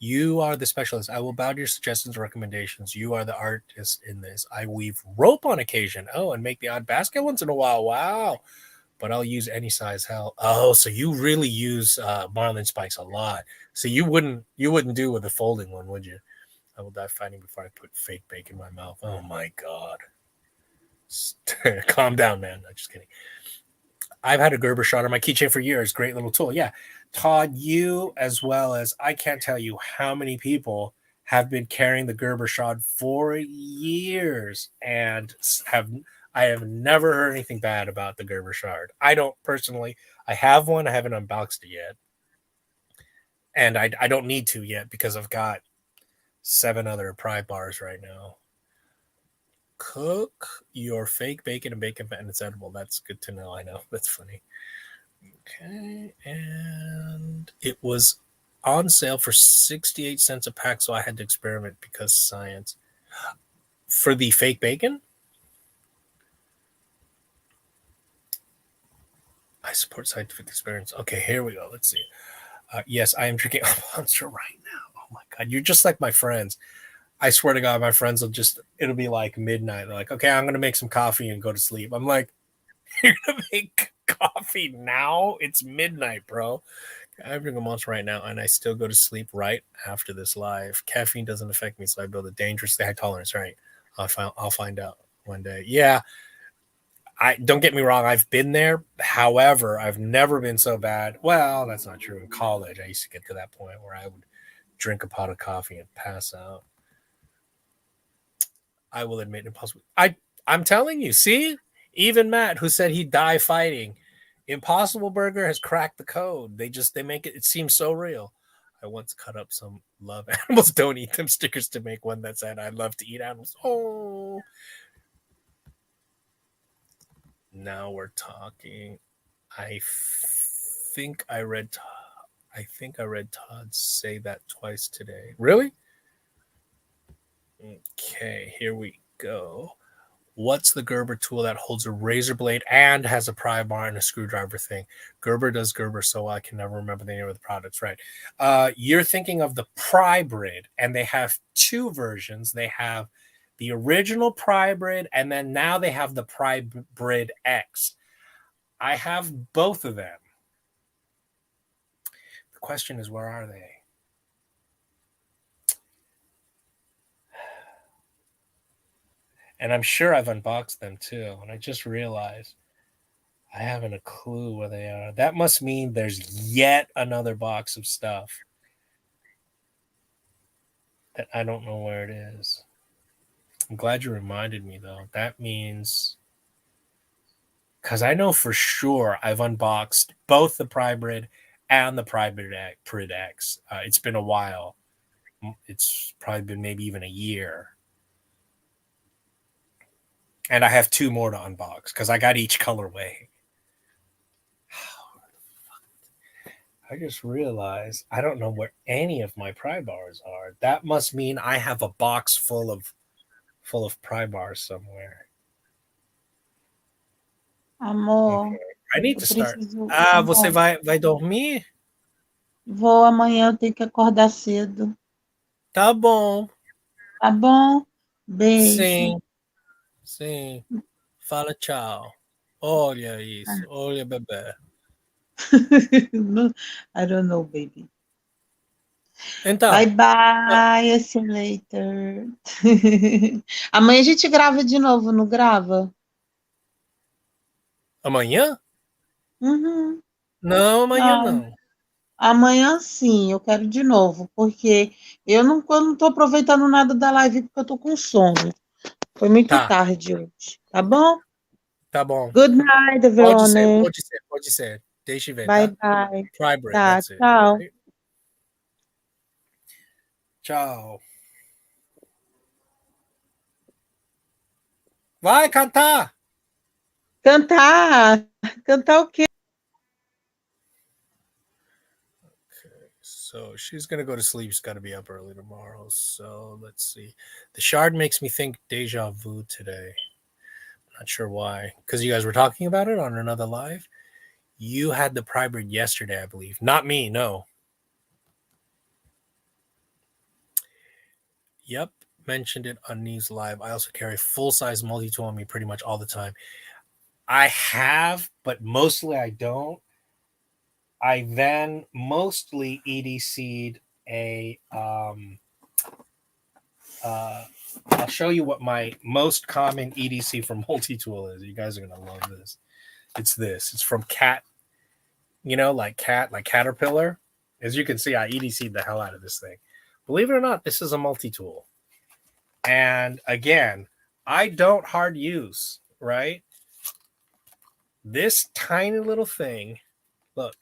You are the specialist. I will bow to your suggestions and recommendations. You are the artist in this. I weave rope on occasion. Oh, and make the odd basket once in a while. Wow. But I'll use any size hell. Oh, so you really use Marlin Spikes a lot. So you wouldn't do with a folding one, would you? I will die fighting before I put fake bacon in my mouth. Oh my God. Calm down, man. I'm just kidding. I've had a Gerber shot on my keychain for years. Great little tool. Yeah. Todd, you as well as I can't tell you how many people have been carrying the Gerber shot for years and I have never heard anything bad about the Gerber shard. I don't personally. I have one. I haven't unboxed it yet. And I don't need to yet because I've got 7 other pry bars right now. Cook your fake bacon and bacon fat and it's edible. That's good to know. I know. That's funny. Okay. And it was on sale for 68 cents a pack, so I had to experiment because science. For the fake bacon? I support scientific experiments. Okay, here we go. Let's see. Yes, I am drinking a Monster right now. Oh my God. You're just like my friends. I swear to God, my friends it'll be like midnight. They're like, okay, I'm going to make some coffee and go to sleep. I'm like, you're going to make coffee now? It's midnight, bro. I drink a monster right now, and I still go to sleep right after this live. Caffeine doesn't affect me, so I build a dangerously high tolerance. Right? I'll find out one day. Yeah, I don't get me wrong. I've been there. However, I've never been so bad. Well, that's not true. In college, I used to get to that point where I would drink a pot of coffee and pass out. I will admit, impossible. I'm telling you. See, even Matt, who said he'd die fighting, Impossible Burger has cracked the code. They make it seem so real. I once cut up some love animals, don't eat them stickers to make one that said I love to eat animals. Oh, now we're talking. I think I read. I think I read Todd say that twice today. Really? Okay, here we go. What's the Gerber tool that holds a razor blade and has a pry bar and a screwdriver thing? Gerber does Gerber, so I can never remember the name of the products, right? You're thinking of the pry brid, and they have two versions. They have the original pry brid, and then now they have the pry brid X. I have both of them. The question is, where are they? And I'm sure I've unboxed them too. And I just realized I haven't a clue where they are. That must mean there's yet another box of stuff that I don't know where it is. I'm glad you reminded me, though. That means, because I know for sure I've unboxed both the Prybrid and the Prybrid X. It's been a while. It's probably been maybe even a year. And I have two more to unbox because I got each colorway. I just realized I don't know where any of my pry bars are. That must mean I have a box full of pry bars somewhere. Amor, Okay. I need eu to start. preciso. Ah, você Amor, vai dormir? vou amanhã, eu tenho que acordar cedo. Tá bom. Tá bom? Beijo. Sim, sim. Fala tchau. Olha isso. Olha, bebê. I don't know, baby. Bye, Então, bye. See you later. Amanhã a gente grava de novo, não grava? amanhã? Uhum. Não, amanhã Ah, não. amanhã sim, eu quero de novo, porque eu não tô aproveitando nada da live porque eu tô com sono. Foi muito Tá, tarde hoje, tá bom? tá bom. Good night, Pode ser, everyone. pode ser, pode ser. Deixa eu ver, Bye, tá? bye. Tribrid, Tá, that's it. tchau. Right? Tchau. Vai cantar! Cantar? Cantar o quê? So she's gonna go to sleep. She's got to be up early tomorrow. So let's see. The shard makes me think deja vu today. Not sure why. Because you guys were talking about it on another live. You had the Prybrid yesterday, I believe. Not me, no. Yep, mentioned it on News Live. I also carry full-size multi-tool on me pretty much all the time. I have, but mostly I don't. I then mostly EDC'd a I'll show you what my most common EDC for multi-tool is. You guys are gonna love this. It's this. It's from Cat, like Caterpillar. As you can see, I EDC'd the hell out of this thing. Believe it or not, this is a multi-tool. And again, I don't hard use, right? This tiny little thing, look,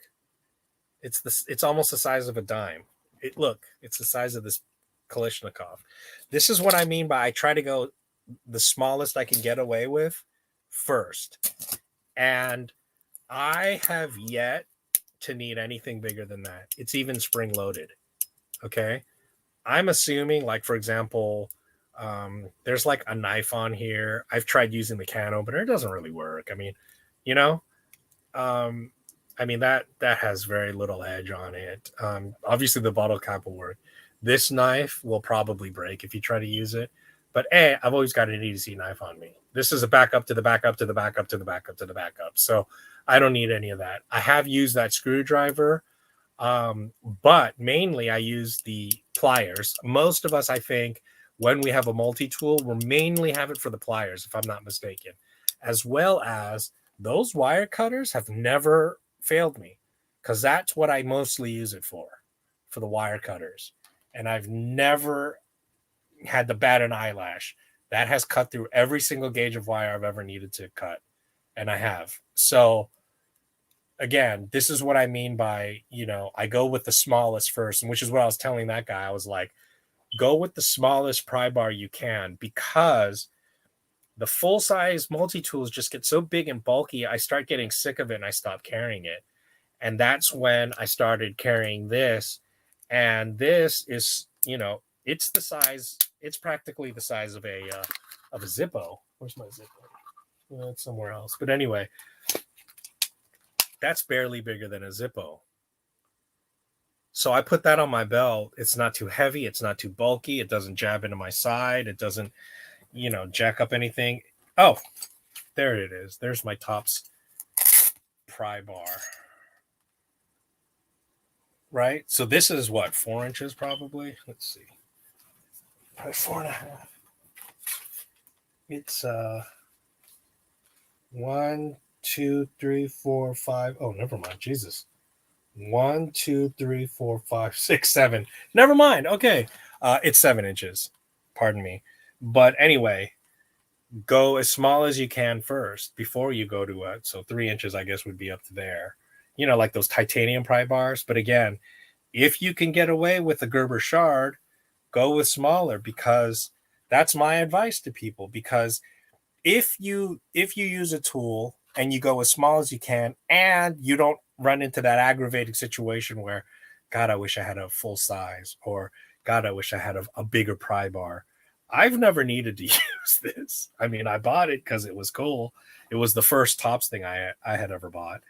it's almost the size of a dime. It's the size of this Kalashnikov. This is what I mean by I try to go the smallest I can get away with first. And I have yet to need anything bigger than that. It's even spring loaded. Okay. I'm assuming, like, for example, there's like a knife on here. I've tried using the can opener. It doesn't really work. I mean, you know, um, that has very little edge on it. Obviously, the bottle cap will work. This knife will probably break if you try to use it. But I've always got an EDC knife on me. This is a backup to the backup to the backup to the backup to the backup. So I don't need any of that. I have used that screwdriver But mainly I use the pliers. Most of us, I think, when we have a multi-tool, we'll mainly have it for the pliers, if I'm not mistaken, as well as those wire cutters have never failed me, because that's what I mostly use it for the wire cutters. And I've never had to bat an eyelash. That has cut through every single gauge of wire I've ever needed to cut. And I have. So again, this is what I mean by, I go with the smallest first, and which is what I was telling that guy. I was like, go with the smallest pry bar you can, because the full size multi-tools just get so big and bulky. I start getting sick of it and I stop carrying it. And that's when I started carrying this. And this is, it's the size, it's practically the size of a Zippo. Where's my Zippo? It's somewhere else. But anyway, that's barely bigger than a Zippo. So I put that on my belt. It's not too heavy. It's not too bulky. It doesn't jab into my side. It doesn't, jack up anything. Oh, there it is. There's my Tops pry bar. Right? So this is what, 4 inches probably? Let's see. Probably 4.5. It's 1, 2, 3, 4, 5. Oh, never mind. Jesus. 1, 2, 3, 4, 5, 6, 7. Never mind. Okay. It's 7 inches. Pardon me. But anyway, go as small as you can first before you go to it. So 3 inches, I guess, would be up to there. Like those titanium pry bars. But again, if you can get away with a Gerber shard, go with smaller, because that's my advice to people. Because if you use a tool and you go as small as you can, and you don't run into that aggravating situation where, God, I wish I had a full size, or God, I wish I had a bigger pry bar. I've never needed to use this. I mean, I bought it because it was cool. It was the first Tops thing I had ever bought.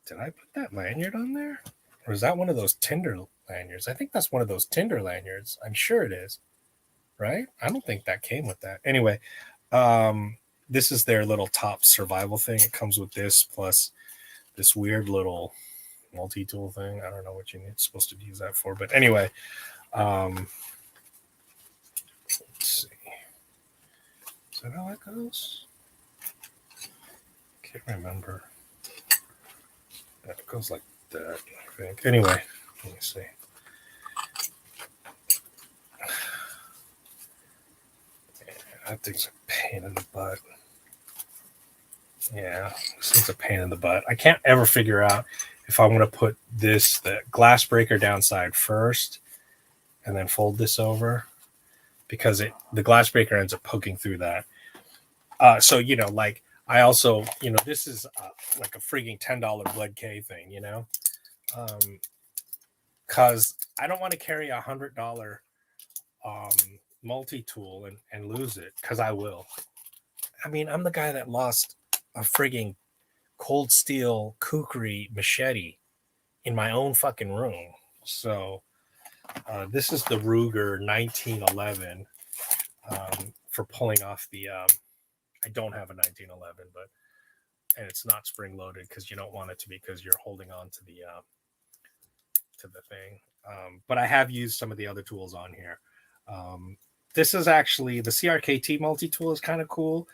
Did I put that lanyard on there? Or is that one of those Tinder lanyards? I think that's one of those Tinder lanyards. I'm sure it is. Right? I don't think that came with that. Anyway, this is their little Tops survival thing. It comes with this plus this weird little multi-tool thing. I don't know what you're supposed to use that for. But anyway, let's see. Is that how it goes? Can't remember. It goes like that, I think. Anyway, let me see. That thing's a pain in the butt. Yeah, this thing's a pain in the butt. I can't ever figure out if I want to put the glass breaker downside first and then fold this over, because the glass breaker ends up poking through that. So, like, I also, this is like a freaking $10 Bled K thing, because I don't want to carry $100 multi-tool and lose it, because I will. I mean, I'm the guy that lost a frigging cold steel kukri machete in my own fucking room. So this is the Ruger 1911 for pulling off the I don't have a 1911, and it's not spring loaded because you don't want it to be, because you're holding on to the thing. But I have used some of the other tools on here. This is actually the Crkt Multi-Tool is kind of cool,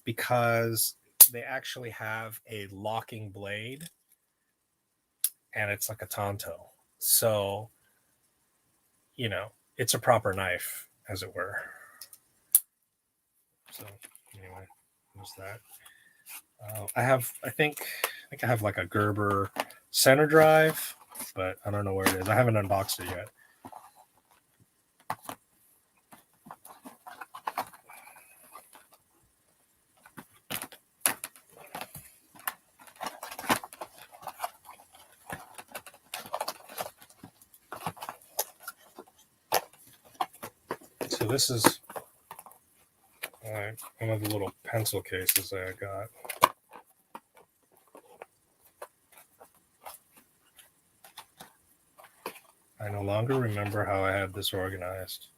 because they actually have a locking blade, and it's like a Tonto. So, it's a proper knife, as it were. So anyway, there's that. I think I have like a Gerber center drive, but I don't know where it is. I haven't unboxed it yet. So this is one of the little pencil cases that I got. I no longer remember how I had this organized.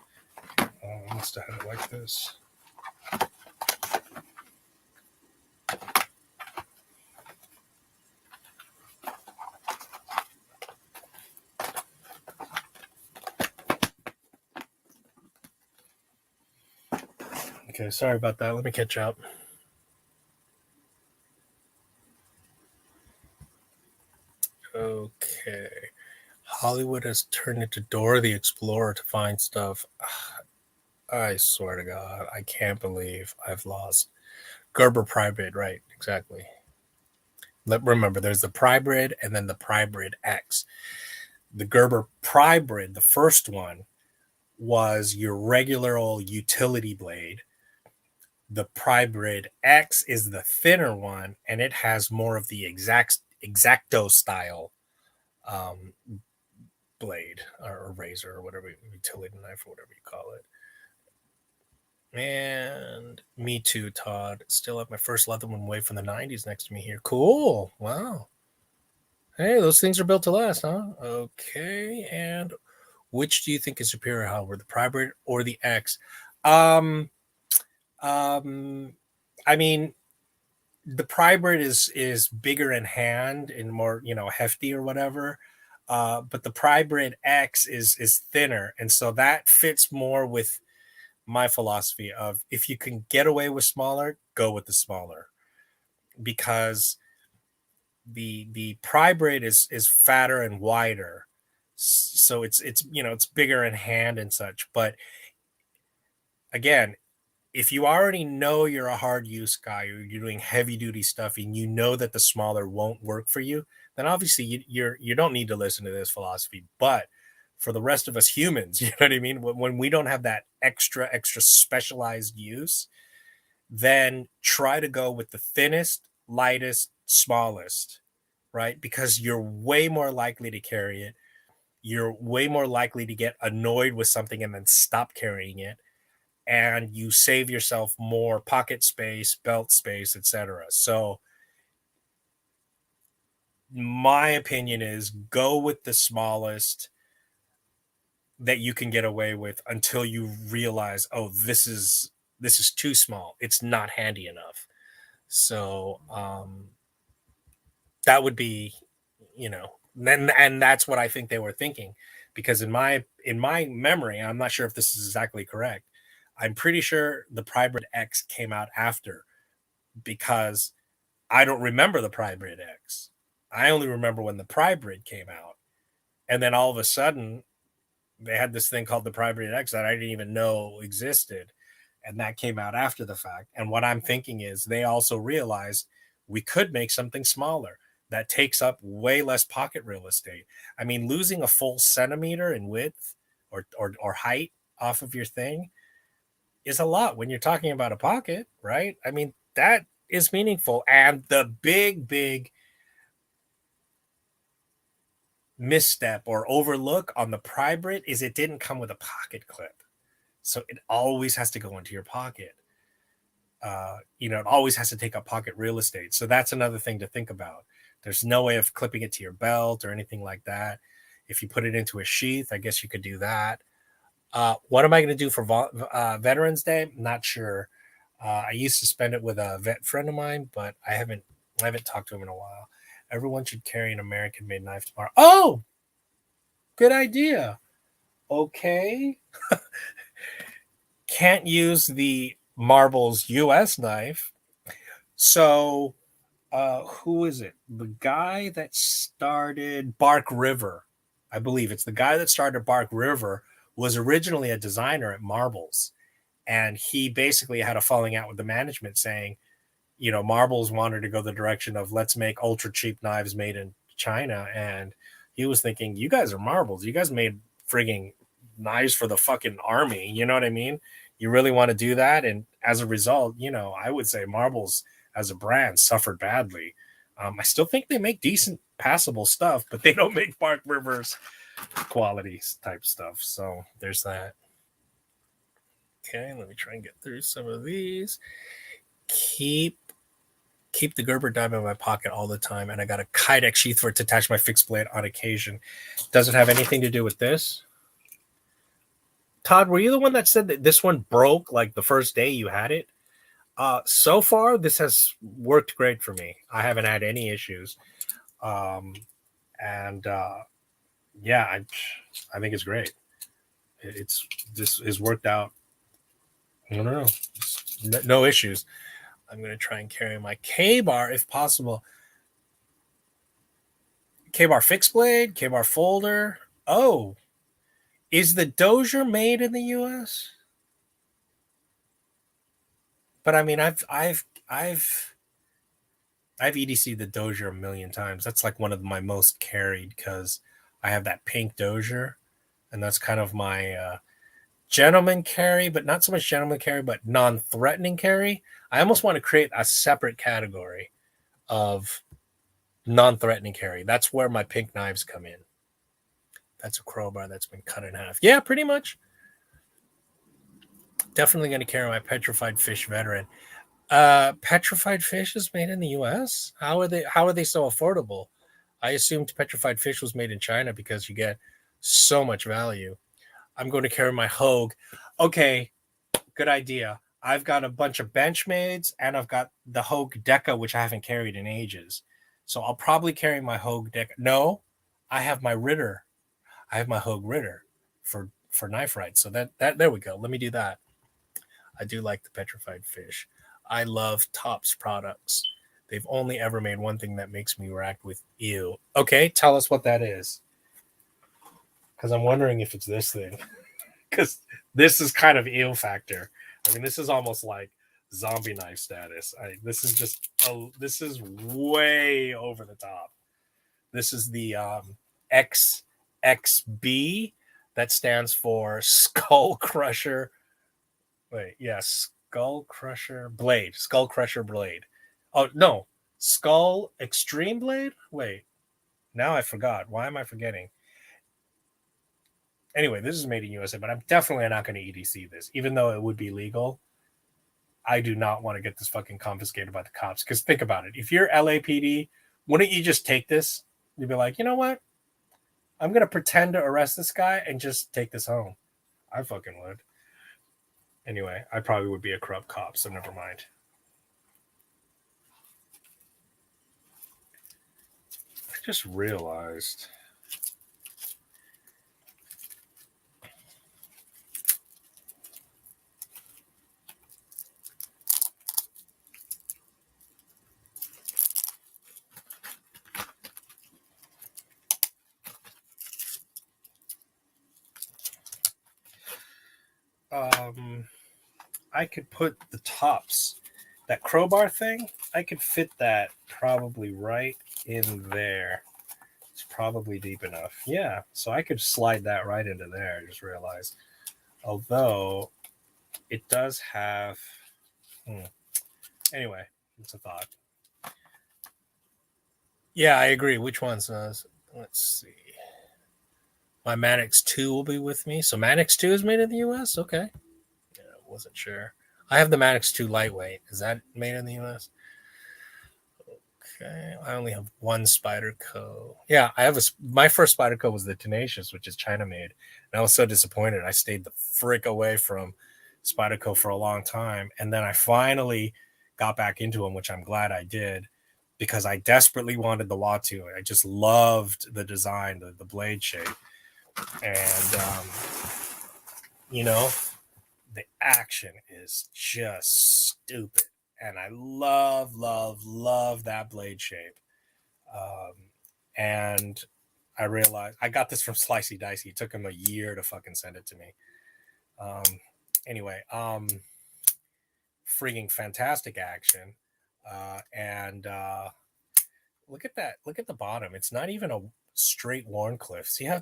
I must have had it like this. Okay, sorry about that. Let me catch up. Okay. Hollywood has turned into Dora the Explorer to find stuff. I swear to God, I can't believe I've lost. Gerber Prybrid, right, exactly. Remember, there's the Prybrid and then the Prybrid X. The Gerber Prybrid, the first one, was your regular old utility blade. The Prybrid X is the thinner one, and it has more of the exacto style blade or razor or whatever, utility knife or whatever you call it. And me too, Todd. Still have my first leather one way from the 90s next to me here. Cool. Wow. Hey, those things are built to last, huh? Okay. And which do you think is superior, Howard, the Prybrid or the X? Um, I mean, the Prybrid is bigger in hand and more, hefty or whatever. But the Prybrid X is thinner, and so that fits more with my philosophy of if you can get away with smaller, go with the smaller, because the Prybrid is fatter and wider, so it's bigger in hand and such. But again, if you already know you're a hard use guy or you're doing heavy duty stuff and you know that the smaller won't work for you, then obviously you don't need to listen to this philosophy. But for the rest of us humans, you know what I mean? When we don't have that extra specialized use, then try to go with the thinnest, lightest, smallest, right? Because you're way more likely to carry it. You're way more likely to get annoyed with something and then stop carrying it, and you save yourself more pocket space, belt space, etc. So my opinion is go with the smallest that you can get away with until you realize, oh, this is too small. It's not handy enough. So that would be, and that's what I think they were thinking, because in my memory, I'm not sure if this is exactly correct. I'm pretty sure the Prybrid X came out after, because I don't remember the Prybrid X. I only remember when the Prybrid came out. And then all of a sudden, they had this thing called the Prybrid X that I didn't even know existed. And that came out after the fact. And what I'm thinking is they also realized we could make something smaller that takes up way less pocket real estate. I mean, losing a full centimeter in width or height off of your thing is a lot when you're talking about a pocket, right? I mean, that is meaningful. And the big misstep or overlook on the Prybrid is it didn't come with a pocket clip. So it always has to go into your pocket. It always has to take up pocket real estate. So that's another thing to think about. There's no way of clipping it to your belt or anything like that. If you put it into a sheath, I guess you could do that. What am I going to do for Veterans Day? Not sure. I used to spend it with a vet friend of mine, but I haven't talked to him in a while. Everyone should carry an American-made knife tomorrow. Oh, good idea. Okay. Can't use the Marbles US knife. So, who is it? The guy that started Bark River. I believe it's the guy that started Bark River was originally a designer at Marbles. And he basically had a falling out with the management saying, Marbles wanted to go the direction of let's make ultra cheap knives made in China. And he was thinking, you guys are Marbles. You guys made frigging knives for the fucking army. You know what I mean? You really want to do that? And as a result, I would say Marbles as a brand suffered badly. I still think they make decent passable stuff, but they don't make Bark River's quality type stuff. So there's that. Okay, let me try and get through some of these. Keep the Gerber diamond in my pocket all the time, and I got a Kydex sheath for it to attach my fixed blade on occasion. Does it have anything to do with this? Todd, were you the one that said that this one broke like the first day you had it? So far, this has worked great for me. I haven't had any issues. And yeah, I think it's great. This has worked out. I don't know. no issues. I'm going to try and carry my K-bar if possible. K-bar fixed blade, K-bar folder. Oh, is the Dozier made in the U.S.? But I mean, I've EDC'd the Dozier a million times. That's like one of my most carried because I have that pink Dozier, and that's kind of my gentleman carry, but not so much gentleman carry, but non-threatening carry. I almost want to create a separate category of non-threatening carry. That's where my pink knives come in. That's a crowbar that's been cut in half. Yeah, pretty much. Definitely going to carry my petrified fish veteran. Petrified fish is made in the U.S. How are they so affordable? I assumed petrified fish was made in China because you get so much value. I'm going to carry my Hogue. Okay, good idea. I've got a bunch of Benchmades and I've got the Hogue Deca, which I haven't carried in ages. So I'll probably carry my Hogue Deca. No, I have my Ritter. I have my Hogue Ritter for knife rides. So that there we go. Let me do that. I do like the petrified fish. I love Topps products. They've only ever made one thing that makes me react with ew. Okay, tell us what that is. Because I'm wondering if it's this thing. Because this is kind of ew factor. I mean, this is almost like zombie knife status. This is way over the top. This is the XXB that stands for Skull Crusher. Wait, yes, Skull Crusher Blade. Skull Crusher Blade. Oh, no. Skull Extreme Blade? Wait. Now I forgot. Why am I forgetting? Anyway, this is made in USA, but I'm definitely not going to EDC this. Even though it would be legal, I do not want to get this fucking confiscated by the cops. Because think about it. If you're LAPD, wouldn't you just take this? You'd be like, you know what? I'm going to pretend to arrest this guy and just take this home. I fucking would. Anyway, I probably would be a corrupt cop, so never mind. I just realized. I could put the Topps, that crowbar thing, I could fit that probably right in there. It's probably deep enough. Yeah, so I could slide that right into there, I just realized. Although, it does have... Anyway, it's a thought. Yeah, I agree. Which one's... let's see. My Manix 2 will be with me. So Manix 2 is made in the U.S.? Okay. Yeah, wasn't sure. I have the Manix 2 lightweight. Is that made in the U.S.? Okay. I only have one Spyderco. Yeah, I have my first Spyderco was the Tenacious, which is China made. And I was so disappointed. I stayed the frick away from Spyderco for a long time. And then I finally got back into them, which I'm glad I did, because I desperately wanted the Watu. I just loved the design, the blade shape. And, the action is just stupid. And I love that blade shape. And I realized I got this from Slicey Dicey. It took him a year to fucking send it to me. Anyway, freaking fantastic action. And look at that. Look at the bottom. It's not even a straight Warncliffe. See how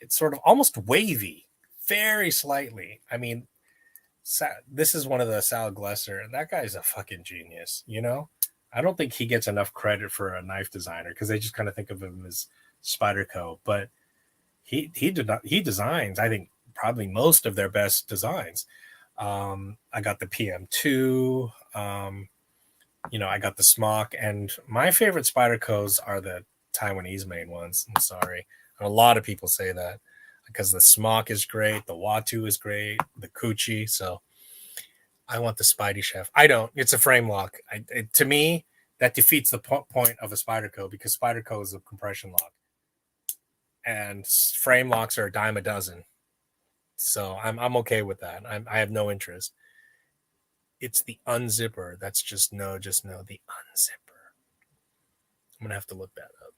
it's sort of almost wavy, very slightly. I mean, this is one of the Sal Glesser. That guy's a fucking genius, I don't think he gets enough credit for a knife designer because they just kind of think of him as Spyderco. But he designs, I think, probably most of their best designs. I got the PM2. I got the Smock. And my favorite Spydercos are the Taiwanese made ones. I'm sorry. And a lot of people say that because the Smock is great. The Watu is great. The Kuchi. So I want the Spidey Chef. I don't. It's a frame lock. To me, that defeats the point of a Spyderco because Spyderco is a compression lock. And frame locks are a dime a dozen. So I'm okay with that. I have no interest. it's the unzipper. That's just no the unzipper. I'm gonna have to look that up.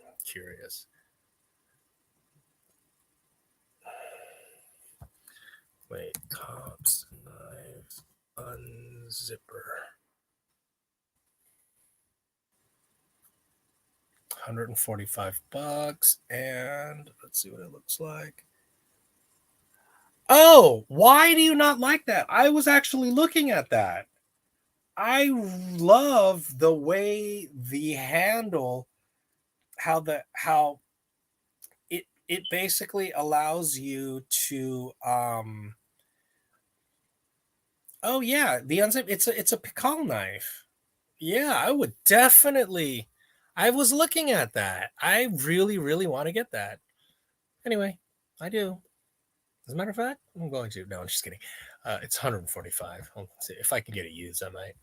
I'm curious. Wait, tops, knives, unzipper. $145, and let's see what it looks like. Oh, why do you not like that? I was actually looking at that. I love the way the handle, how it basically allows you to oh yeah, the unzip, it's a pickle knife. Yeah, I would definitely. I was looking at that. I really, really want to get that. Anyway, I do. As a matter of fact, I'm going to. No, I'm just kidding. It's 145. Let's see if I can get it used. I might.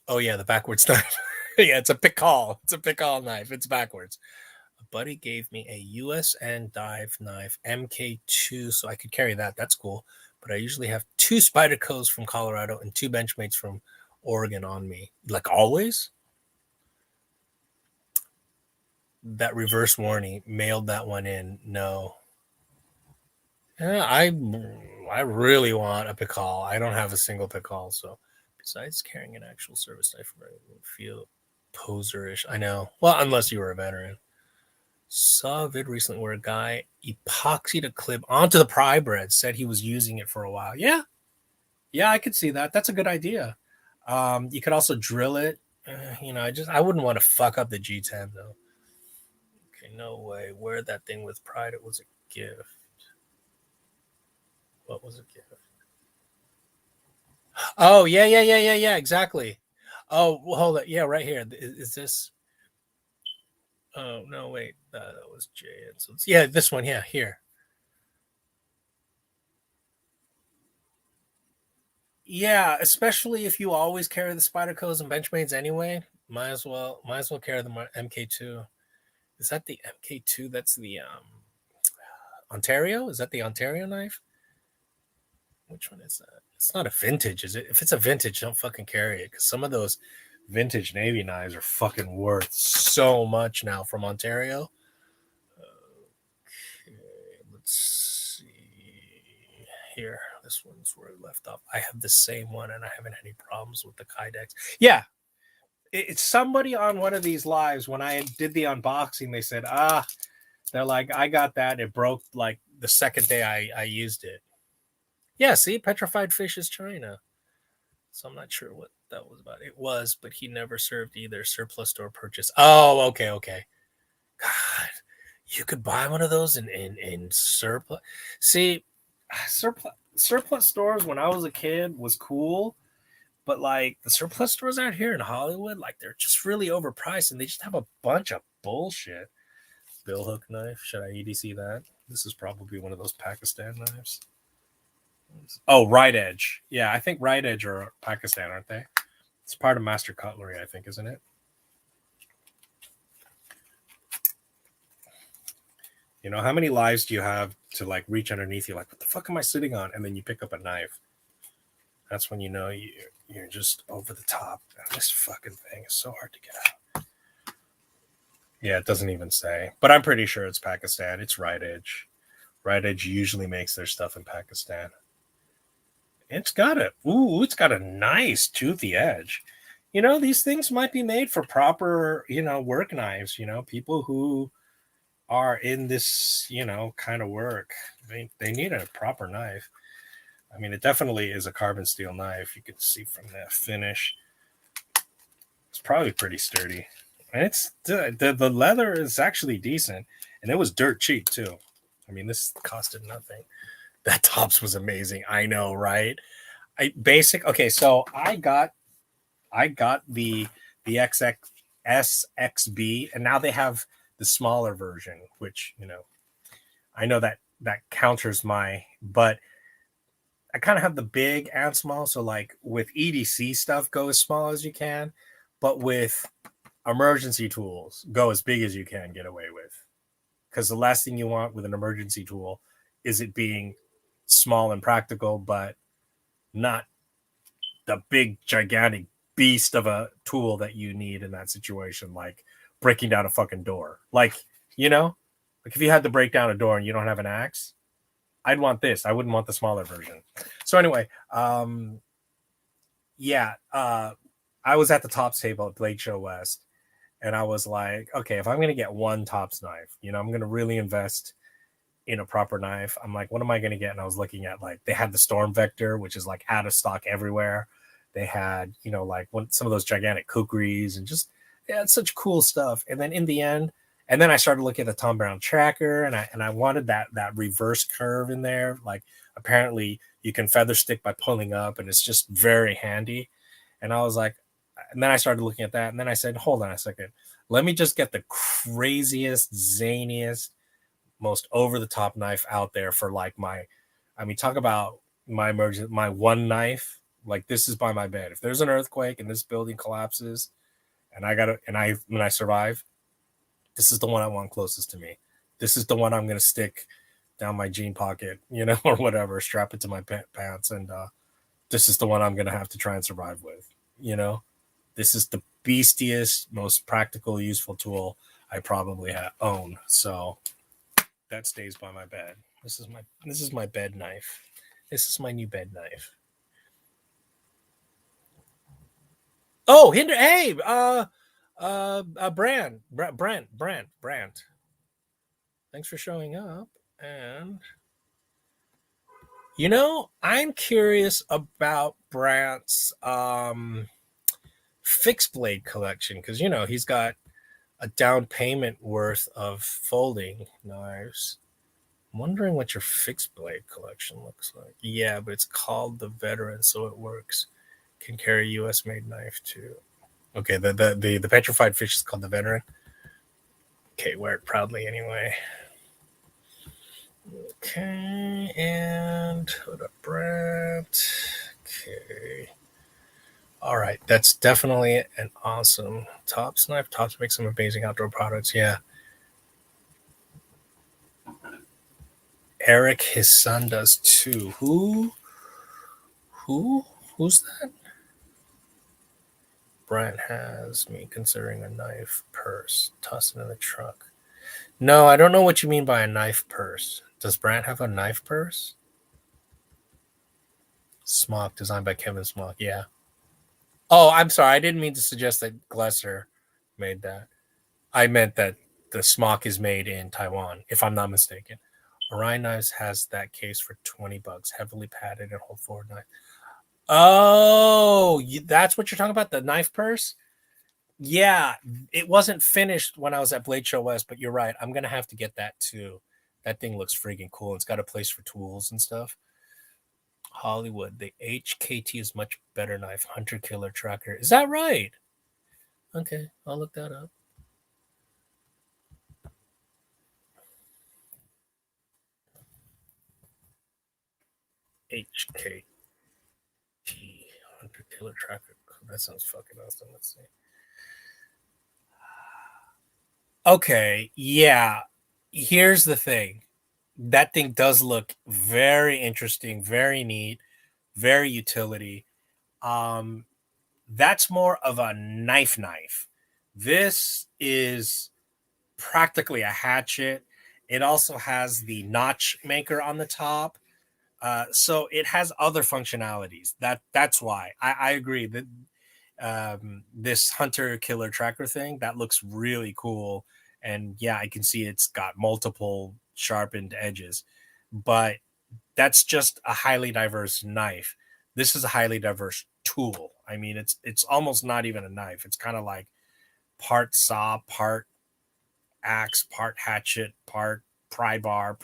Oh yeah, the backwards knife. Yeah, it's a pickle. It's a pickle knife. It's backwards. A buddy gave me a USN dive knife MK2, so I could carry that. That's cool. But I usually have 2 Spydercos from Colorado and 2 Benchmates from Oregon on me. Like always. That reverse warning, mailed that one in. No. Yeah, I really want a pickle. I don't have a single pickle, so besides carrying an actual service knife, I would feel poserish. I know. Well, unless you were a veteran. Saw a vid recently where a guy epoxied a clip onto the pry bread, said he was using it for a while. Yeah. Yeah, I could see that. That's a good idea. You could also drill it. I wouldn't want to fuck up the G10 though. Okay, no way. Wear that thing with pride. It was a gift. What was a gift? Oh, yeah, exactly. Oh, well, hold it. Yeah, right here. Is this? Oh, no, wait. That was J. So yeah, this one. Yeah, here. Yeah, especially if you always carry the Spydercos and Benchmates anyway, might as well carry the MK2. Is that the MK2? That's the Ontario? Is that the Ontario knife? Which one is that? It's not a vintage, is it? If it's a vintage, don't fucking carry it, because some of those vintage Navy knives are fucking worth so much now from Ontario. Okay, let's see here. This one's where it left off. I have the same one, and I haven't had any problems with the Kydex. Yeah, it's somebody on one of these lives when I did the unboxing. They said, they're like, I got that. It broke like the second day I used it. Yeah, see, petrified fish is China. So I'm not sure what that was about. It was, but he never served either. Surplus store purchase. Oh, okay. God, you could buy one of those in surplus. See, surplus stores when I was a kid was cool, but like the surplus stores out here in Hollywood, like they're just really overpriced and they just have a bunch of bullshit. Billhook knife. Should I EDC that? This is probably one of those Pakistan knives. Oh, Right Edge. Yeah, I think Right Edge are Pakistan, aren't they? It's part of Master Cutlery, I think, isn't it? You know, how many lives do you have to like reach underneath you? Like, what the fuck am I sitting on? And then you pick up a knife. That's when you know you're just over the top. This fucking thing is so hard to get out. Yeah, it doesn't even say. But I'm pretty sure it's Pakistan. It's Right Edge. Right Edge usually makes their stuff in Pakistan. It's got a nice toothy edge. You know, these things might be made for proper, work knives, people who are in this, kind of work. They need a proper knife. I mean, it definitely is a carbon steel knife. You can see from that finish. It's probably pretty sturdy. And it's the leather is actually decent. And it was dirt cheap too. I mean, this costed nothing. That tops was amazing. I know, right? So I got the SXB, and now they have the smaller version, which I know that counters but I kind of have the big and small. So like with EDC stuff, go as small as you can, but with emergency tools, go as big as you can get away with. Because the last thing you want with an emergency tool is it being small and practical, but not the big gigantic beast of a tool that you need in that situation, like breaking down a fucking door. Like, you know, like if you had to break down a door and you don't have an axe, I'd want this. I wouldn't want the smaller version. So anyway, yeah, I was at the Tops table at Blade Show West, and I was like, okay, if I'm going to get one Tops knife, you know, I'm going to really invest in a proper knife. I'm like, what am I going to get? And I was looking at, like, they had the Storm Vector, which is like out of stock everywhere. They had, you know, like some of those gigantic kukris and just, they had such cool stuff. And then in the end, and then I started looking at the Tom Brown tracker, and I wanted that reverse curve in there. Like, apparently you can feather stick by pulling up, and it's just very handy. And I was like, and then I started looking at that, and then I said, hold on a second. Let me just get the craziest, zaniest, most over-the-top knife out there for, like, my, I mean, talk about my emergency, my one knife. Like, this is by my bed. If there's an earthquake and this building collapses, and when I survive, this is the one I want closest to me. This is the one I'm going to stick down my jean pocket, you know, or whatever, strap it to my pants, and this is the one I'm going to have to try and survive with, you know. This is the beastiest, most practical, useful tool I probably own. So that stays by my bed. This is my bed knife. This is my new bed knife. Oh, hey, Brant. Thanks for showing up. And you know, I'm curious about Brant's fixed blade collection, because, you know, he's got a down payment worth of folding knives. I'm wondering what your fixed blade collection looks like. Yeah, but it's called the Veteran, so it works. Can carry U.S. made knife too. Okay, the petrified fish is called the Veteran. Okay, wear it proudly anyway. Okay, and hold up, Brent. Okay. All right, that's definitely an awesome Tops knife. Tops makes some amazing outdoor products. Yeah. Eric, his son, does too. Who's that? Brent has me considering a knife purse. Toss it in the truck. No, I don't know what you mean by a knife purse. Does Brant have a knife purse? Smock, designed by Kevin Smock. Yeah. Oh, I'm sorry. I didn't mean to suggest that Glesser made that. I meant that the Smock is made in Taiwan, if I'm not mistaken. Orion Knives has that case for $20, heavily padded and hold forward knife. Oh, that's what you're talking about? The knife purse? Yeah, it wasn't finished when I was at Blade Show West, but you're right. I'm going to have to get that too. That thing looks freaking cool. It's got a place for tools and stuff. Hollywood, the HKT is much better knife. Hunter Killer Tracker. Is that right? Okay, I'll look that up. HKT. Hunter Killer Tracker. That sounds fucking awesome. Let's see. Okay, yeah. Here's the thing. That thing does look very interesting, very neat, very utility. That's more of a knife. This is practically a hatchet. It also has the notch maker on the top. So it has other functionalities. That's why I agree that this hunter killer tracker thing, that looks really cool. And yeah, I can see it's got multiple sharpened edges, but that's just a highly diverse knife. This is a highly diverse tool. I mean, it's almost not even a knife. It's kind of like part saw, part axe, part hatchet, part pry bar,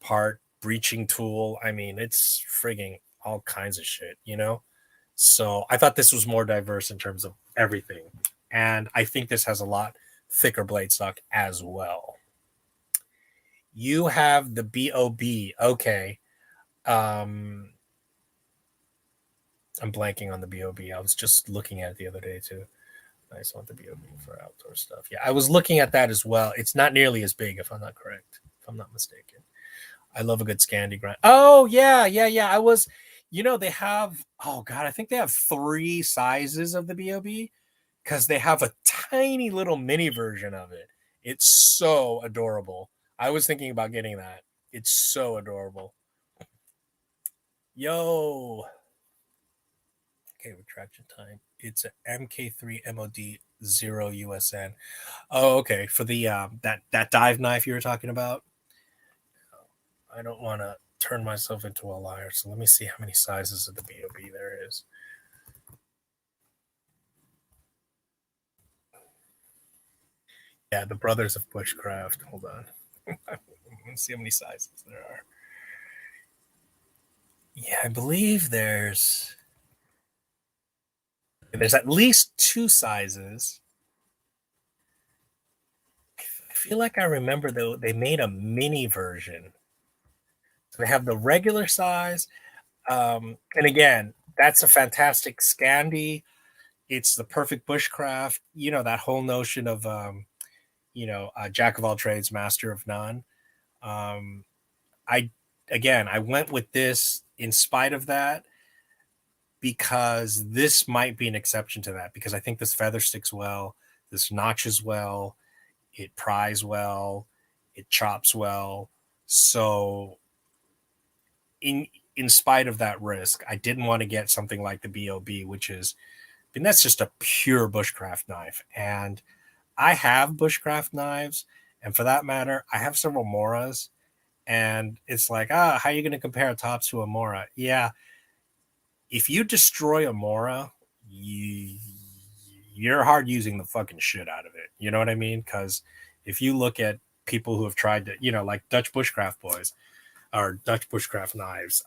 part breaching tool. I mean, it's frigging all kinds of shit, you know? So I thought this was more diverse in terms of everything. And I think this has a lot thicker blade stock as well. You have the BOB. Okay. I'm blanking on the BOB. I was just looking at it the other day too. I just want the BOB for outdoor stuff. Yeah, I was looking at that as well. It's not nearly as big, if I'm not correct, if I'm not mistaken. I love a good Scandi grind. Oh, yeah. I was, they have, oh God, I think they have 3 sizes of the BOB because they have a tiny little mini version of it. It's so adorable. I was thinking about getting that. It's so adorable. Yo. Okay, retraction time. It's a MK3 MOD 0 USN. Oh, okay. For the that dive knife you were talking about. I don't want to turn myself into a liar, so let me see how many sizes of the BOB there is. Yeah, the Brothers of Bushcraft. Hold on. Let's see how many sizes there are. Yeah, I believe there's at least 2 sizes. I feel like I remember though they made a mini version. So they have the regular size. And again, that's a fantastic Scandi. It's the perfect bushcraft. That whole notion of jack of all trades, master of none. Um, I went with this in spite of that because this might be an exception to that because I think this feather sticks well, this notches well, it pries well, it chops well. So in spite of that risk, I didn't want to get something like the BOB, which is, and that's just a pure bushcraft knife. And I have bushcraft knives, and for that matter, I have several Moras. And it's like, how are you going to compare a Tops to a Mora? Yeah, if you destroy a Mora, you're hard using the fucking shit out of it. You know what I mean? Because if you look at people who have tried to, like Dutch bushcraft boys or Dutch bushcraft knives,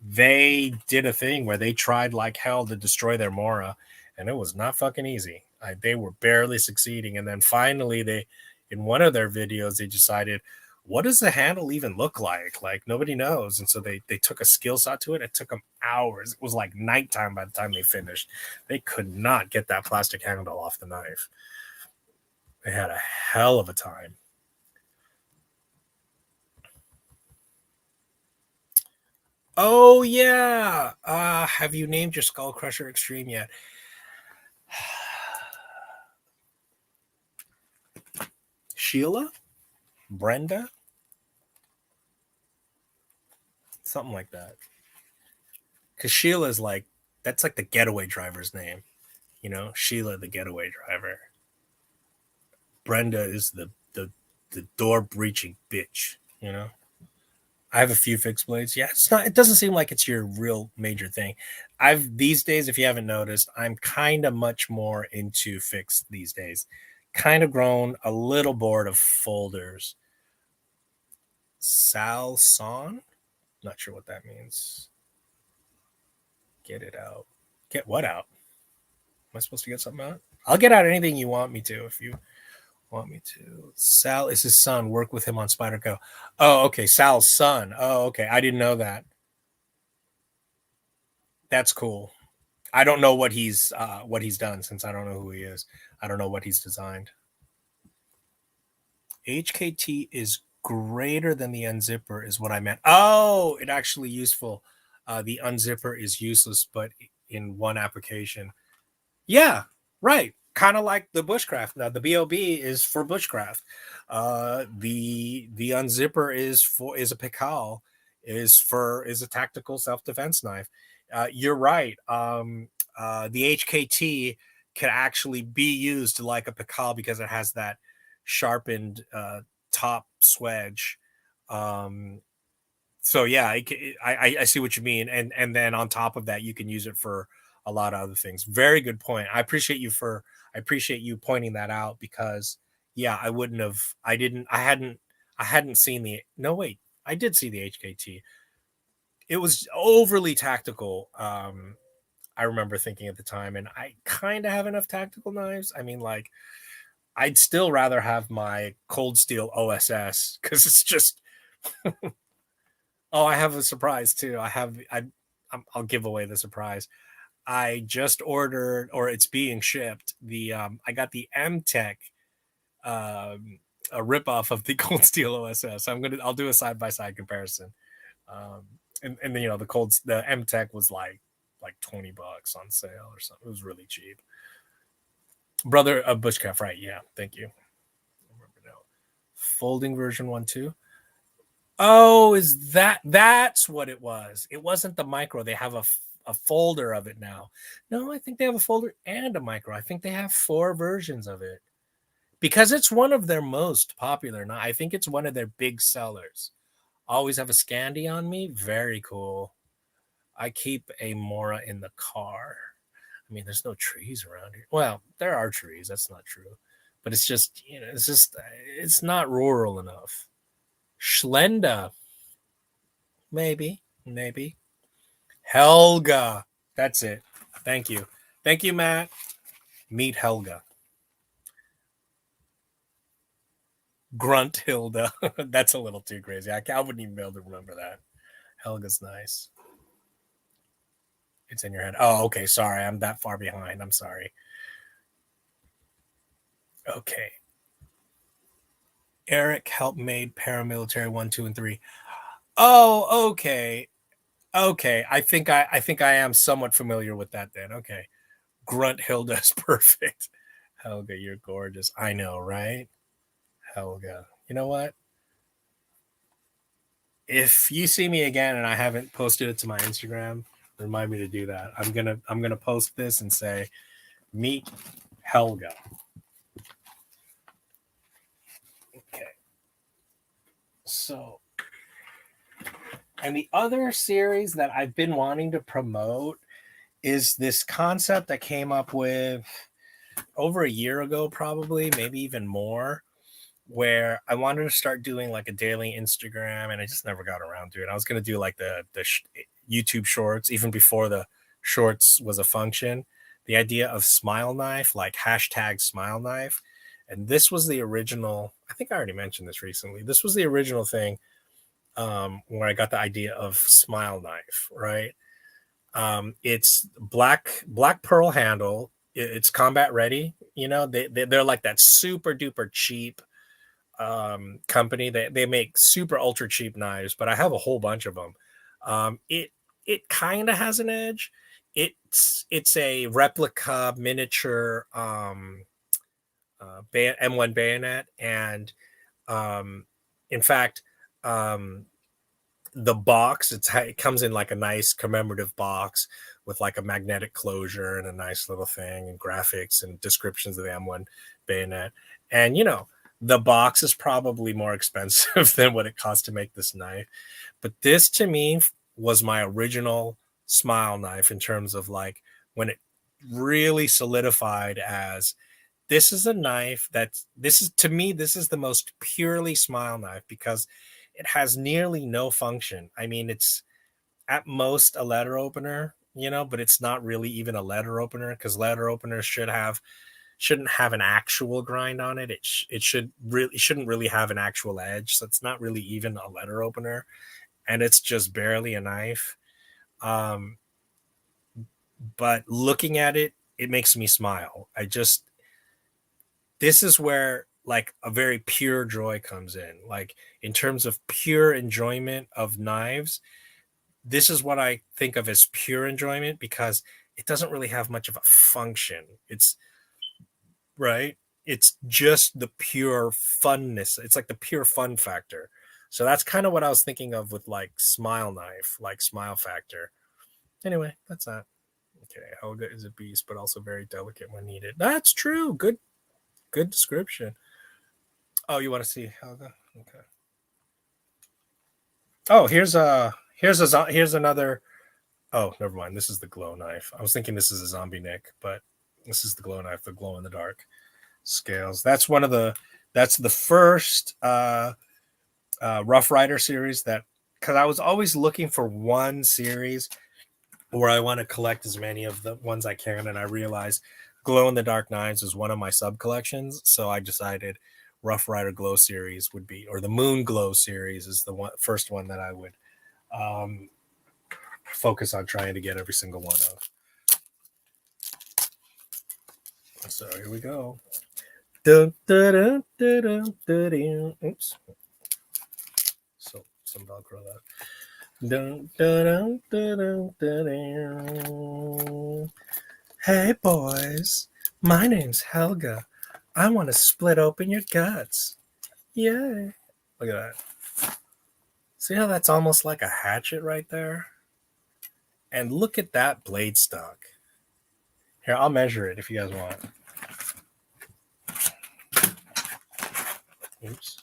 they did a thing where they tried like hell to destroy their Mora, and it was not fucking easy. They were barely succeeding, and then finally, in one of their videos, they decided, what does the handle even look like? Like nobody knows, and so they took a skill shot to it. It took them hours. It was like nighttime by the time they finished. They could not get that plastic handle off the knife. They had a hell of a time. Oh yeah. Have you named your Skull Crusher Extreme yet? Sheila? Brenda? Something like that. Because Sheila's like, that's like the getaway driver's name. Sheila, the getaway driver. Brenda is the door breaching bitch. I have a few fixed blades. Yeah, it doesn't seem like it's your real major thing. These days, if you haven't noticed, I'm kind of much more into fixed these days. Kind of grown a little bored of folders. Salson? Not sure what that means. Get it out. Get what out? Am I supposed to get something out? I'll get out anything you want me to if you want me to. Sal is his son. Work with him on Spider Co. Oh, okay. Sal's son. Oh, okay. I didn't know that. That's cool. I don't know what he's done since I don't know who he is. I don't know what he's designed. HKT is greater than the unzipper is what I meant. Oh, it actually useful. The unzipper is useless, but in one application. Yeah, right. Kind of like the bushcraft. Now the BOB is for bushcraft. The unzipper is a Pikal, is a tactical self-defense knife. You're right. The HKT can actually be used like a Pikal because it has that sharpened top swedge. So yeah, I see what you mean, and then on top of that, you can use it for a lot of other things. Very good point. I appreciate you pointing that out because yeah, I hadn't seen the no wait, I did see the HKT. It was overly tactical. I remember thinking at the time, and I kind of have enough tactical knives. I mean, like, I'd still rather have my Cold Steel OSS because it's just. Oh, I have a surprise too. I'll give away the surprise. I just ordered, or it's being shipped. I got the M-Tech, a ripoff of the Cold Steel OSS. I'll do a side by side comparison. and you know the M Tech was like $20 on sale or something. It was really cheap. Brother of Bushcraft, right? Yeah, thank you. I remember now. Folding version 1.2. Oh, that's what it was? It wasn't the micro. They have a folder of it now. No, I think they have a folder and a micro. I think they have 4 versions of it because it's one of their most popular. Now, I think it's one of their big sellers. Always have a Scandi on me. Very cool. I keep a Mora in the car. I mean, there's no trees around here. Well, there are trees. That's not true. But it's just, it's not rural enough. Schlenda. Maybe. Helga. That's it. Thank you. Thank you, Matt. Meet Helga. Grunt Hilda. That's a little too crazy. I wouldn't even be able to remember that. Helga's nice. It's in your head. Oh, okay. Sorry. I'm that far behind. I'm sorry. Okay. Eric helped made paramilitary 1, 2, and 3. Oh, okay. I think I am somewhat familiar with that then. Okay. Grunt Hilda's perfect. Helga, you're gorgeous. I know, right? Helga. You know what? If you see me again and I haven't posted it to my Instagram, remind me to do that. I'm gonna post this and say, meet Helga. Okay. So, and the other series that I've been wanting to promote is this concept I came up with over a year ago, probably, maybe even more, where I wanted to start doing like a daily Instagram, and I just never got around to it. I was going to do like the YouTube shorts, even before the shorts was a function. The idea of smile knife, like hashtag smile knife. And this was the original, I think I already mentioned this recently. This was the original thing where I got the idea of smile knife, right? It's black pearl handle. It's combat ready. You know, they're like that super duper cheap company. They make super ultra cheap knives, but I have a whole bunch of them. It kind of has an edge. It's a replica miniature M1 bayonet, and in fact, the box it comes in like a nice commemorative box with like a magnetic closure and a nice little thing and graphics and descriptions of the M1 bayonet. And the box is probably more expensive than what it cost to make this knife, but this to me was my original smile knife in terms of like when it really solidified as this is a knife this is the most purely smile knife because it has nearly no function. I mean, it's at most a letter opener, but it's not really even a letter opener because letter openers shouldn't have an actual grind on it. It shouldn't really have an actual edge. So it's not really even a letter opener, and it's just barely a knife. But looking at it, it makes me smile. This is where like a very pure joy comes in. Like in terms of pure enjoyment of knives, this is what I think of as pure enjoyment because it doesn't really have much of a function. It's right. It's just the pure funness. It's like the pure fun factor. So that's kind of what I was thinking of with like smile knife, like smile factor. Anyway, that's that. Okay, Helga is a beast, but also very delicate when needed. That's true. Good description. Oh, you want to see Helga? Okay. Oh, here's another. Oh, never mind. This is the glow knife. I was thinking this is a zombie Nick, but this is the glow knife, the glow in the dark scales. That's the first Rough Rider series that because I was always looking for one series where I want to collect as many of the ones I can, and I realized glow in the dark knives is one of my sub collections, so I decided Rough Rider Glow series would be, or the Moon Glow series is the first one that I would focus on trying to get every single one of. So here we go. Oops. So some Velcro left. Dun, dun, dun, dun, dun, dun. Hey boys, my name's Helga. I want to split open your guts. Yay. Look at that. See how that's almost like a hatchet right there? And look at that blade stock. Here, I'll measure it if you guys want. Oops.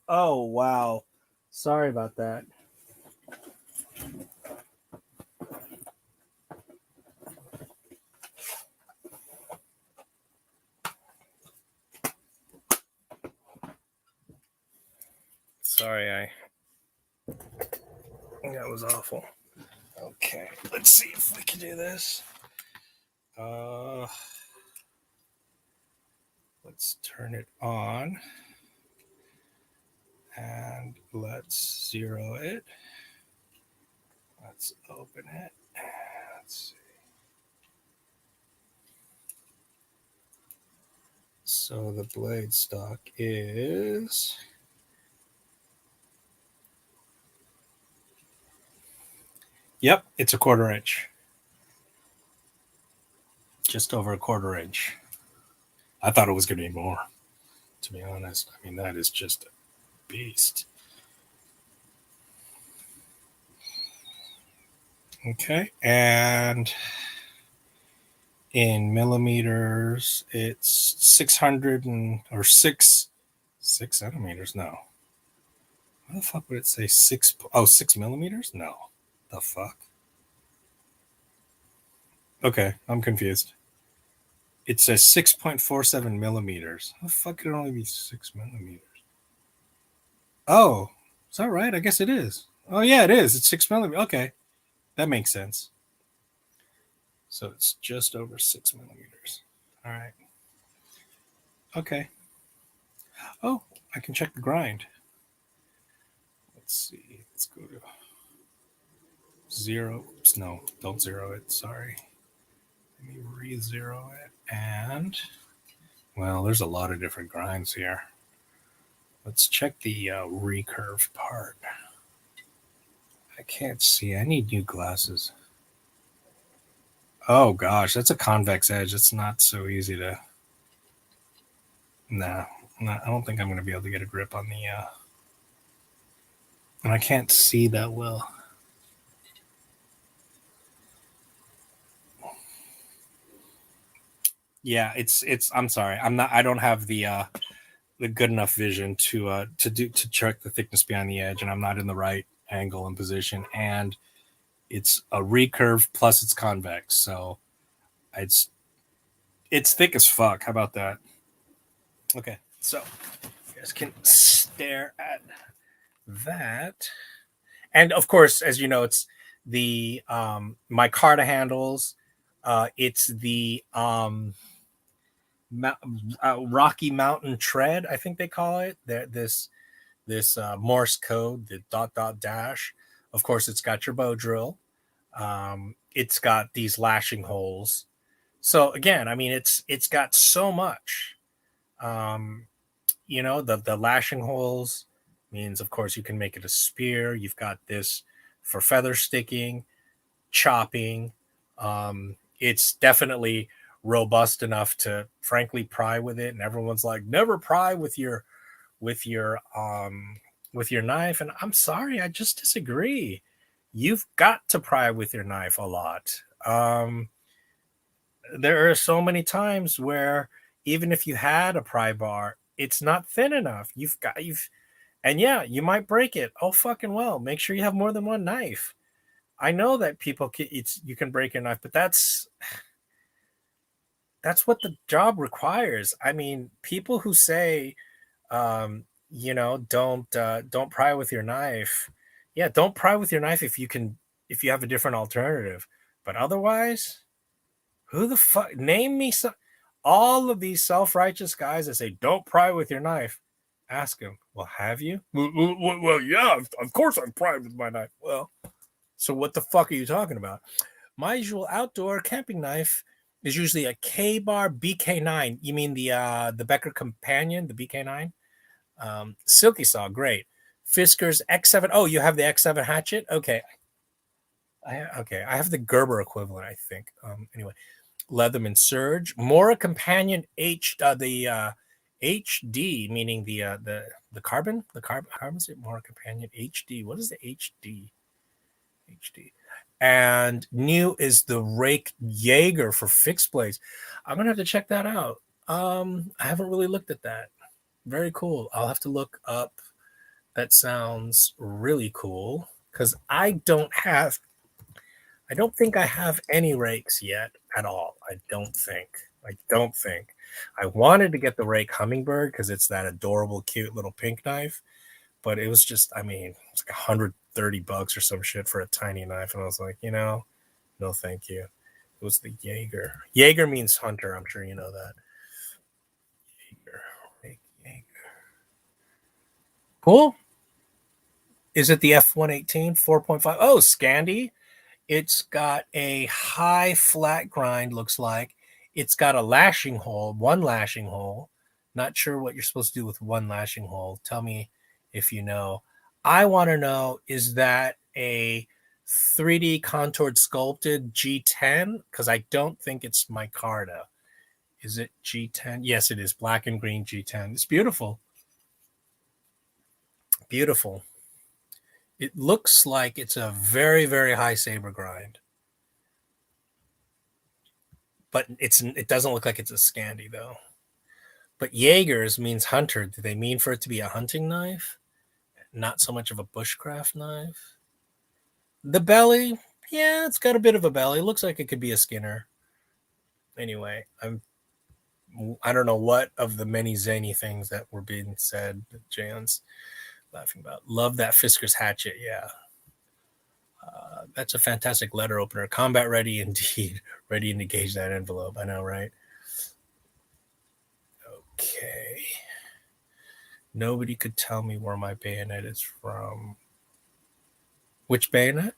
Oh, wow. Sorry about that. Sorry, that was awful. Okay, let's see if we can do this. Let's turn it on. And let's zero it. Let's open it. Let's see. So the blade stock is yep, it's a 1/4 inch. Just over a 1/4 inch. I thought it was going to be more, to be honest. I mean, that is just a beast. Okay, and in millimeters, it's 600 or 6 centimeters. No, why the fuck would it say 6? Oh, 6 millimeters? No, the fuck. Okay, I'm confused. It says 6.47 millimeters. How the fuck could it only be 6 millimeters? Oh, is that right? I guess it is. Oh, yeah, it is. It's 6 millimeters. Okay, that makes sense. So it's just over 6 millimeters. All right. Okay. Oh, I can check the grind. Let's see. Let's go to 0. Oops, no, don't zero it. Sorry. Let me re-zero it. And, well, there's a lot of different grinds here. Let's check the recurve part. I can't see. I need new glasses. Oh, gosh, that's a convex edge. It's not so easy to... Nah, I don't think I'm going to be able to get a grip on the... And I can't see that well. Yeah, it's. I'm sorry. I don't have the good enough vision to check the thickness behind the edge, and I'm not in the right angle and position. And it's a recurve plus it's convex, so it's thick as fuck. How about that? Okay, so you guys can stare at that, and of course, as you know, it's the micarta handles. It's the Rocky Mountain Tread, I think they call it. This Morse code, the ... dash. Of course, it's got your bow drill. It's got these lashing holes. So again, I mean, it's got so much. The lashing holes means, of course, you can make it a spear. You've got this for feather sticking, chopping. It's definitely robust enough to frankly pry with it, and everyone's like, never pry with your knife. And I'm sorry, I just disagree. You've got to pry with your knife a lot. There are so many times where even if you had a pry bar, it's not thin enough. And yeah, you might break it. Oh, fucking well. Make sure you have more than one knife. I know that you can break your knife, but that's what the job requires. I mean, people who say, don't pry with your knife. Yeah, don't pry with your knife if you have a different alternative. But otherwise, who the fuck? Name me all of these self-righteous guys that say don't pry with your knife. Ask him. Well, have you? Well, yeah, of course I'm primed with my knife. Well, so what the fuck are you talking about? My usual outdoor camping knife is usually a K-Bar BK9. You mean the Becker Companion, the BK9? Silky saw, great. Fisker's X7. Oh, you have the X7 hatchet? Okay. I have the Gerber equivalent, I think. Anyway, Leatherman Surge, Mora Companion HD, meaning the carbon, carbon Mora Companion HD. What is the HD? HD. And new is the Rake Jaeger for fixed blades. I'm gonna have to check that out. I haven't really looked at that. Very cool. I'll have to look up. That sounds really cool because I don't think I have any rakes yet at all. I don't think. I wanted to get the Rake Hummingbird because it's that adorable, cute little pink knife, but it was just, it's like $130 or some shit for a tiny knife, and I was like, no, thank you. It was the Jaeger. Jaeger means hunter. I'm sure you know that. Jaeger. Cool. Is it the F118 4.5? Oh, Scandi. It's got a high flat grind, looks like. It's got a lashing hole, one lashing hole. Not sure what you're supposed to do with one lashing hole. Tell me if you know. I want to know, is that a 3D contoured sculpted G10? Because I don't think it's micarta. Is it G10? Yes, it is. Black and green G10. It's beautiful. Beautiful. It looks like it's a very, very high saber grind. But it doesn't look like it's a Scandi, though. But Jaegers means hunter. Do they mean for it to be a hunting knife? Not so much of a bushcraft knife? The belly, yeah, it's got a bit of a belly. Looks like it could be a Skinner. Anyway, I don't know what of the many zany things that were being said that Jan's laughing about. Love that Fisker's hatchet, yeah. That's a fantastic letter opener. Combat ready indeed. Ready to engage that envelope. I know, right? Okay. Nobody could tell me where my bayonet is from. Which bayonet?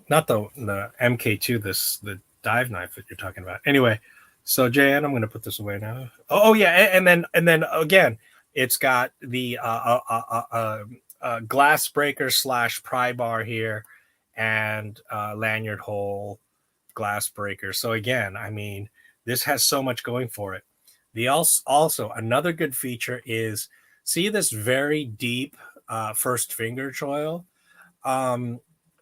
Not the MK2, the dive knife that you're talking about. Anyway, so Jan, I'm going to put this away now. Oh yeah, and then again, it's got the glass breaker / pry bar here, and lanyard hole, glass breaker. So again, this has so much going for it. The also another good feature is, see this very deep first finger choil.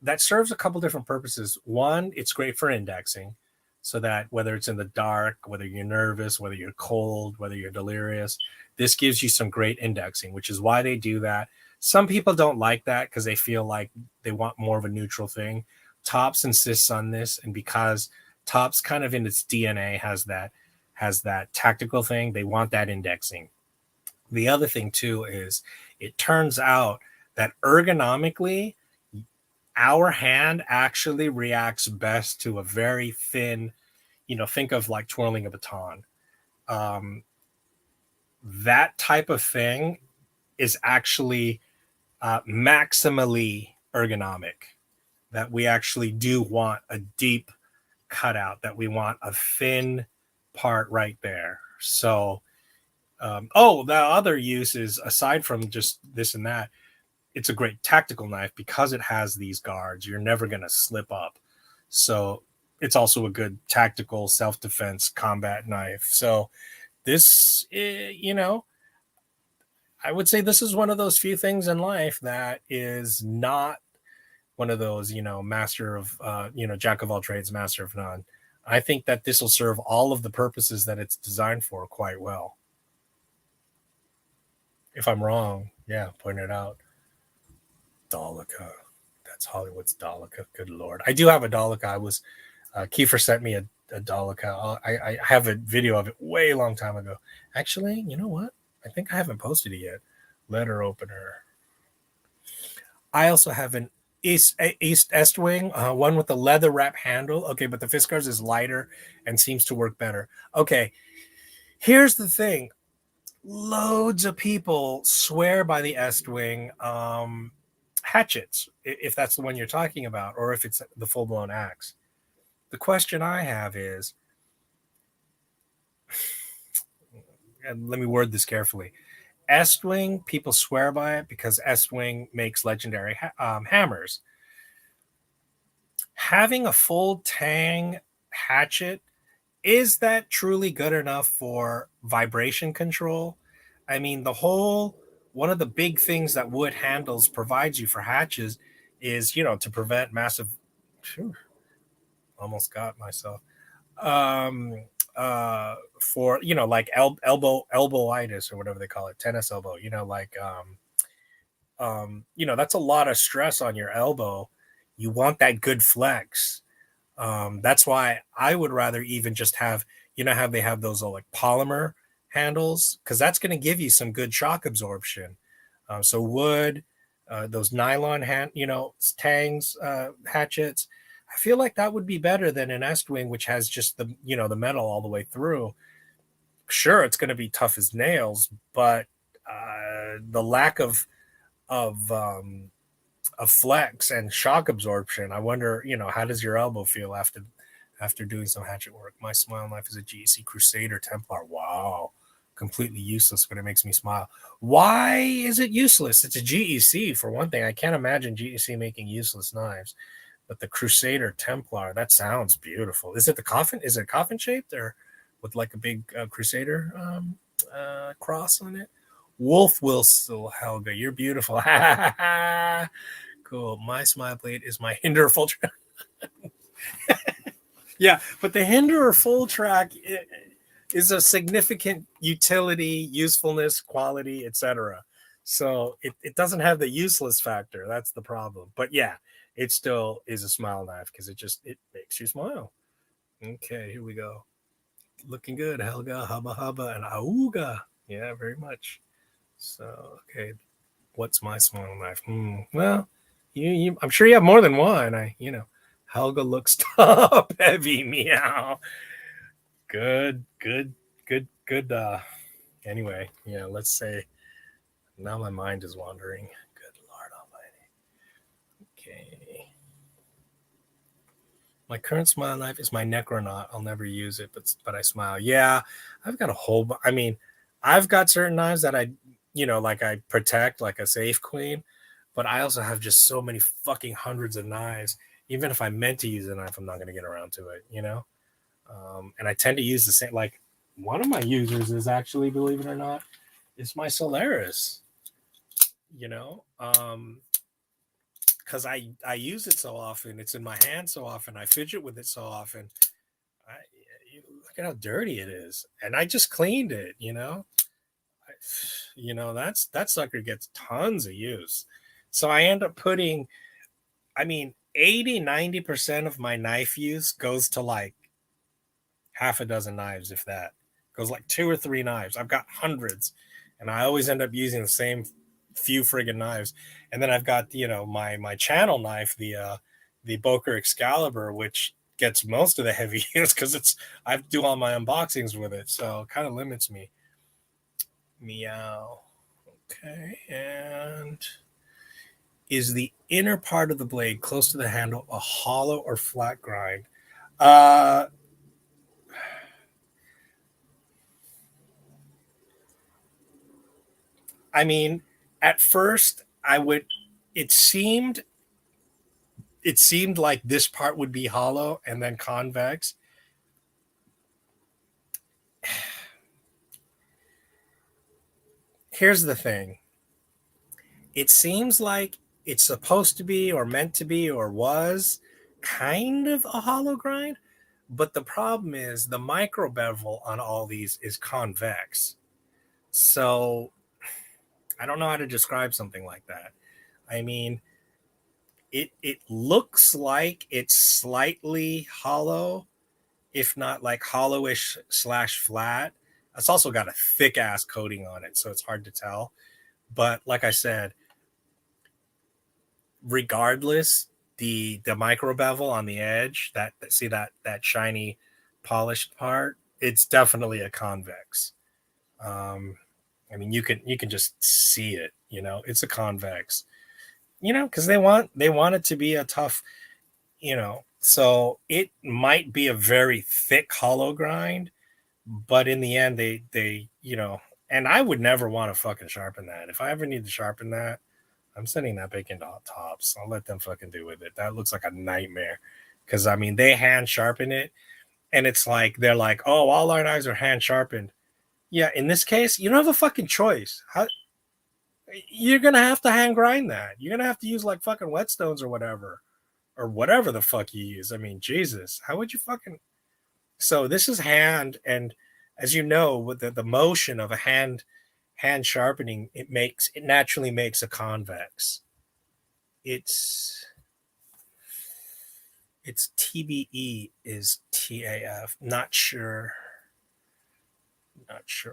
That serves a couple different purposes. One, it's great for indexing, so that whether it's in the dark, whether you're nervous, whether you're cold, whether you're delirious, this gives you some great indexing, which is why they do that. Some people don't like that because they feel like they want more of a neutral thing. Tops insists on this, and because Tops kind of in its DNA has that tactical thing, they want that indexing. The other thing too is it turns out that ergonomically, our hand actually reacts best to a very thin, think of like twirling a baton. That type of thing is actually maximally ergonomic, that we actually do want a deep cutout, that we want a thin part right there. So, the other use is, aside from just this and that, it's a great tactical knife because it has these guards. You're never going to slip up. So it's also a good tactical self-defense combat knife. So this, I would say this is one of those few things in life that is not one of those, master of, jack of all trades, master of none. I think that this will serve all of the purposes that it's designed for quite well. If I'm wrong, yeah, point it out. Dolica. That's Hollywood's Dolica. Good Lord. I do have a Dolica. Kiefer sent me a Dolica. I have a video of it way long time ago. Actually, you know what? I think I haven't posted it yet. Letter opener. I also have an East Wing, one with the leather wrap handle. Okay, but the Fiskars is lighter and seems to work better. Okay, here's the thing. Loads of people swear by the Estwing hatchets, if that's the one you're talking about, or if it's the full-blown axe. The question I have is, and let me word this carefully. Estwing, people swear by it because Estwing makes legendary hammers. Having a full tang hatchet, is that truly good enough for vibration control? I mean, one of the big things that wood handles provides you for hatches is, to prevent massive, almost got myself, for, like elbowitis or whatever they call it, tennis elbow, like, that's a lot of stress on your elbow. You want that good flex. That's why I would rather even just have, how they have those like polymer handles, because that's going to give you some good shock absorption. So wood, those nylon tangs, hatchets, I feel like that would be better than an Estwing, which has just the, the metal all the way through. Sure, it's going to be tough as nails, but the lack of flex and shock absorption. I wonder, how does your elbow feel after doing some hatchet work? My smile knife is a GEC Crusader Templar. Wow. Completely useless, but it makes me smile. Why is it useless? It's a GEC, for one thing. I can't imagine GEC making useless knives. But the Crusader Templar, that sounds beautiful. Is it the coffin? Is it coffin shaped or with like a big Crusader cross on it? Wolf Wilson Helga, you're beautiful. Cool. My smile blade is my Hinderer full track. Yeah, but the Hinderer full track is a significant utility, usefulness, quality, etc. So it doesn't have the useless factor. That's the problem. But yeah, it still is a smile knife because it makes you smile. Okay, here we go. Looking good, Helga, hubba hubba, and auga. Yeah, very much. So okay, what's my smile knife? Well, I'm sure you have more than one. Helga looks top heavy. Meow. Good. Anyway, yeah, let's say now my mind is wandering. Good Lord Almighty. Okay. My current smile knife is my Necronaut. I'll never use it, but I smile. Yeah, I've got a whole. I've got certain knives that like I protect, like a Safe Queen, but I also have just so many fucking hundreds of knives. Even if I meant to use a knife, I'm not going to get around to it, and I tend to use the same. Like one of my users is actually, believe it or not, is my Solaris. Because I use it so often. It's in my hand so often. I fidget with it so often. Look at how dirty it is, and I just cleaned it. That sucker gets tons of use. So I end up putting, 80-90% of my knife use goes to like half a dozen knives, if that. Goes like 2 or 3 knives. I've got hundreds, and I always end up using the same few friggin' knives. And then I've got, my channel knife, the Boker Excalibur, which gets most of the heavy use because I do all my unboxings with it, so it kind of limits me. Meow. Okay, and is the inner part of the blade close to the handle a hollow or flat grind? At first it seemed like this part would be hollow and then convex. Here's the thing. It seems like it's supposed to be or meant to be or was kind of a hollow grind, but the problem is the micro bevel on all these is convex. So I don't know how to describe something like that. It looks like it's slightly hollow, if not like hollowish / flat. It's also got a thick ass coating on it, so it's hard to tell. But like I said, regardless, the micro bevel on the edge, that see that shiny polished part, it's definitely a convex. I mean, you can just see it. You know, it's a convex. You know, because they want it to be a tough. You know, so it might be a very thick hollow grind, but in the end, they you know, and I would never want to fucking sharpen that. If I ever need to sharpen that, I'm sending that back into Tops. I'll let them fucking do with it. That looks like a nightmare. Because I mean, they hand sharpen it, and it's like they're like, oh, all our knives are hand sharpened. Yeah, in this case, you don't have a fucking choice. How you're gonna have to hand grind that? You're gonna have to use like fucking whetstones or whatever the fuck you use. I mean, Jesus, how would you fucking? So this is hand, and as you know, with the motion of a hand sharpening, it naturally makes a convex. It's TBE is TAF. Not sure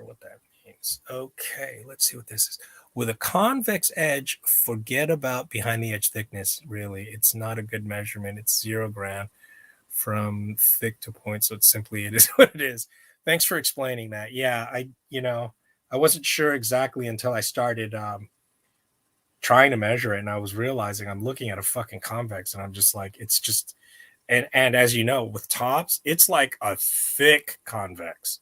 what that means. Okay, let's see what this is. With a convex edge, forget about behind the edge thickness. Really, it's not a good measurement. It's 0 gram from thick to point. So it's simply, it is what it is. Thanks for explaining that. Yeah, I wasn't sure exactly until I started trying to measure it, and I was realizing I'm looking at a fucking convex, and I'm just like, it's just, and as you know, with Tops, it's like a thick convex.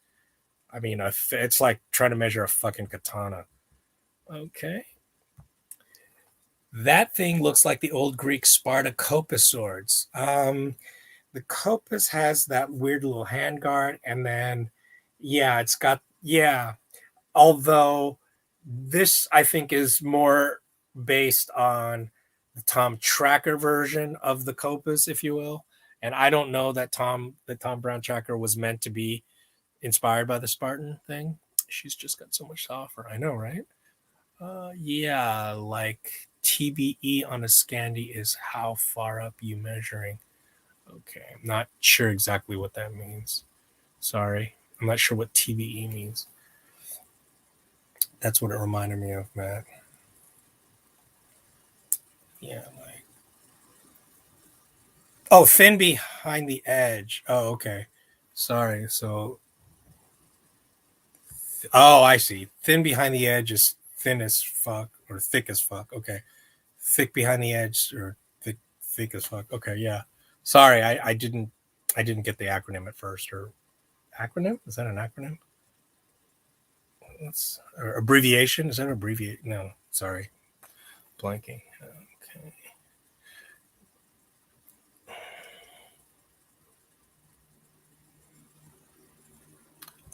I mean, it's like trying to measure a fucking katana. Okay. That thing looks like the old Greek Sparta kopis swords. The kopis has that weird little handguard, and then, yeah, it's got, yeah. Although this, I think, is more based on the Tom Tracker version of the kopis, if you will. And I don't know that Tom Brown Tracker was meant to be inspired by the Spartan thing. She's just got so much software. I know, right? Yeah, like TBE on a Scandi is how far up you measuring. Okay, I'm not sure exactly what that means. Sorry, I'm not sure what TBE means. That's what it reminded me of, Matt. Yeah, like, oh, thin behind the edge. Oh, okay. Sorry. So, oh, I see. Thin behind the edge is thin as fuck or thick as fuck. Okay, thick behind the edge or thick as fuck. Okay, yeah. Sorry, I didn't get the acronym at first. Or acronym? Is that an acronym? Or abbreviation? Is that an abbreviation? No, sorry, blanking. Okay.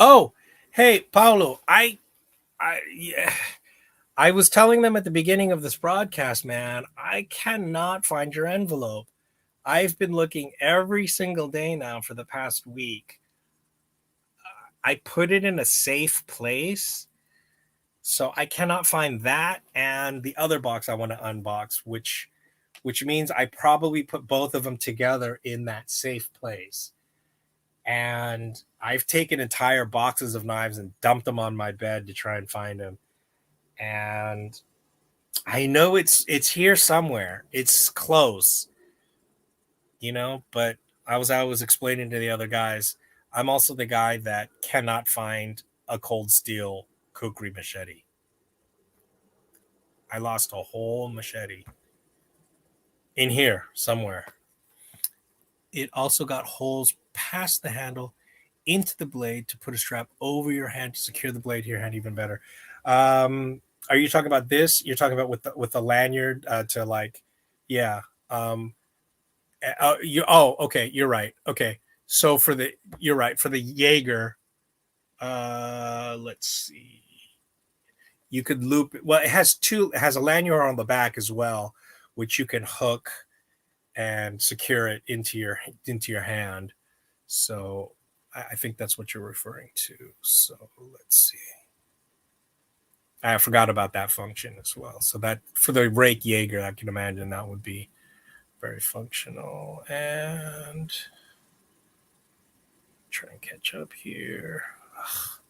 Oh, hey, Paulo. Yeah. I was telling them at the beginning of this broadcast, man, I cannot find your envelope. I've been looking every single day now for the past week. I put it in a safe place, so I cannot find that and the other box I want to unbox, which means I probably put both of them together in that safe place. And I've taken entire boxes of knives and dumped them on my bed to try and find them. And I know it's here somewhere. It's close, but I was explaining to the other guys, I'm also the guy that cannot find a cold steel kukri machete. I lost a whole machete in here somewhere. It also got holes past the handle into the blade to put a strap over your hand to secure the blade to your hand even better. Are you talking about this? You're talking about with the lanyard to like, yeah. Okay, you're right. Okay, so you're right for the Jaeger. Let's see. You could loop it. Well, it has a lanyard on the back as well, which you can hook and secure it into your hand. So I think that's what you're referring to. So let's see. I forgot about that function as well. So that for the rake Jaeger, I can imagine that would be very functional. And try and catch up here. Ugh.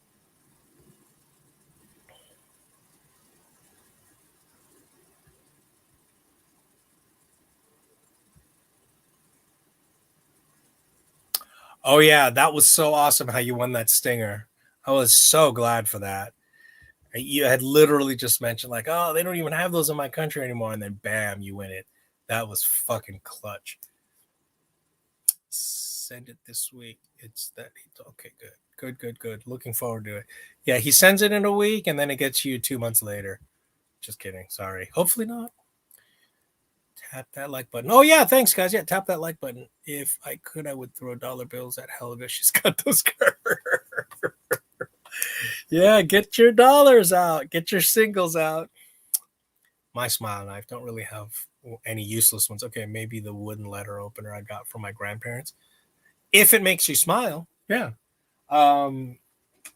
Oh yeah, that was so awesome how you won that stinger. I was so glad for that. You had literally just mentioned like, oh, they don't even have those in my country anymore, and then bam, you win it. That was fucking clutch. Send it this week. It's that. Okay, good. Looking forward to it. Yeah, he sends it in a week, and then it gets you 2 months later. Just kidding. Sorry. Hopefully not. Tap that like button. Oh yeah, thanks guys. Yeah, tap that like button. If I could, I would throw dollar bills at Helga. She's got those curves. Yeah, get your dollars out. Get your singles out. My smile knife don't really have any useless ones. Okay, maybe the wooden letter opener I got from my grandparents. If it makes you smile, yeah.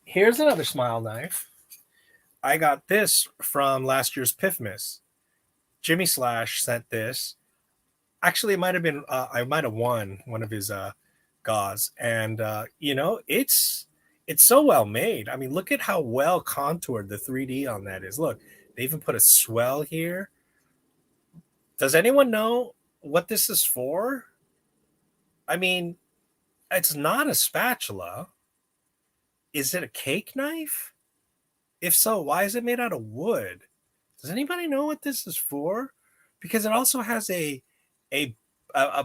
Here's another smile knife. I got this from last year's Piffmas. Jimmy Slash sent this. Actually, it might have been I might have won one of his gauze, and it's so well made. I mean, look at how well contoured the 3D on that is. Look, they even put a swell here. Does anyone know what this is for? I mean, it's not a spatula. Is it a cake knife? If so, why is it made out of wood? Does anybody know what this is for? Because it also has a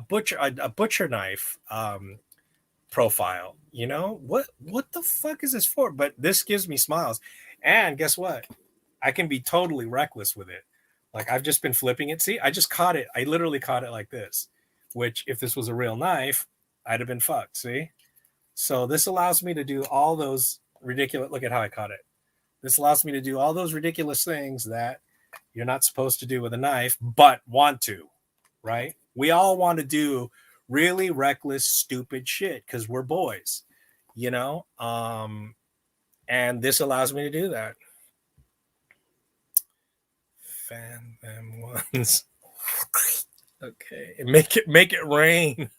butcher knife profile. You know what the fuck is this for? But this gives me smiles. And guess what? I can be totally reckless with it. Like I've just been flipping it. See, I just caught it. I literally caught it like this. Which, if this was a real knife, I'd have been fucked. See. So this allows me to do all those ridiculous. Look at how I caught it. This allows me to do all those ridiculous things that you're not supposed to do with a knife, but want to, right? We all want to do really reckless, stupid shit because we're boys, you know? And this allows me to do that. Fan them ones. Okay. And make it rain.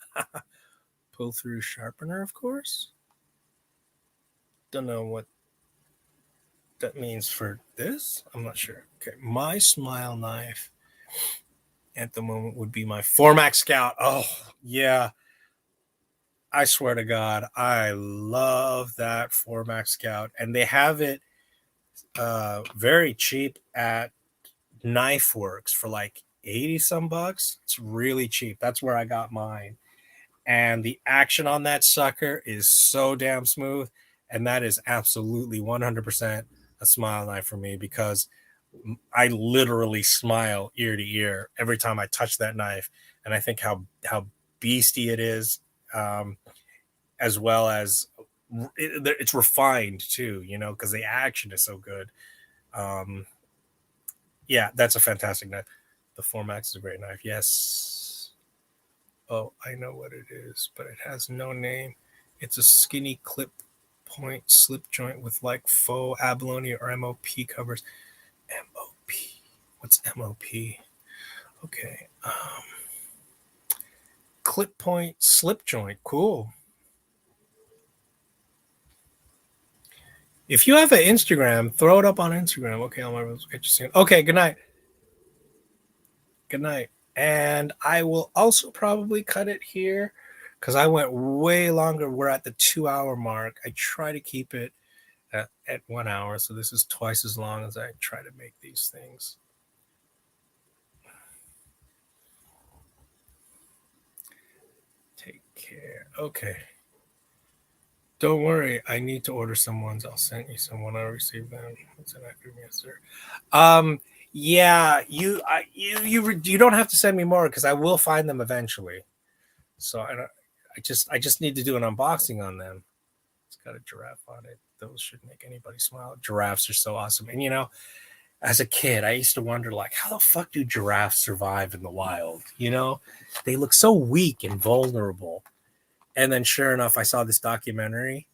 Pull through sharpener, of course. Don't know what that means for this. I'm not sure. Okay. My smile knife at the moment would be my Formax Scout. Oh, yeah. I swear to God, I love that Formax Scout. And they have it very cheap at Knife Works for like 80 some bucks. It's really cheap. That's where I got mine. And the action on that sucker is so damn smooth. And that is absolutely 100% a smile knife for me because I literally smile ear to ear every time I touch that knife. And I think how beastie it is, as well as it's refined too, you know, because the action is so good. Yeah, that's a fantastic knife. The Formax is a great knife. Yes. Oh, I know what it is, but it has no name. It's a skinny clip point slip joint with like faux abalone or MOP covers. MOP. What's MOP? Okay. Clip point slip joint. Cool. If you have an Instagram, throw it up on Instagram. Okay, I'll get you soon. Okay, good night. Good night. And I will also probably cut it here because I went way longer. We're at the 2-hour mark. I try to keep it at 1 hour. So this is twice as long as I try to make these things. Take care. Okay. Don't worry. I need to order some ones. I'll send you some when I receive them. It's an acronym, yes, sir. Yeah, you don't have to send me more because I will find them eventually. So I just need to do an unboxing on them. It's got a giraffe on it. Those should make anybody smile. Giraffes are so awesome. And you know, as a kid, I used to wonder like, how the fuck do giraffes survive in the wild? You know, they look so weak and vulnerable. And then sure enough, I saw this documentary.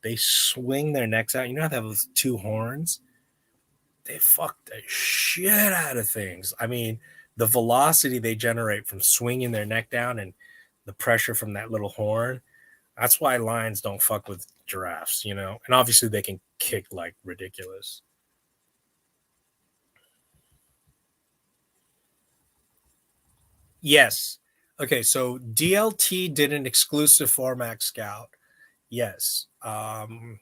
They swing their necks out. You know how they have those two horns? They fuck the shit out of things. I mean, the velocity they generate from swinging their neck down and the pressure from that little horn. That's why lions don't fuck with giraffes, you know? And obviously they can kick like ridiculous. Yes. Okay, so DLT did an exclusive Formax Scout. Yes. Trying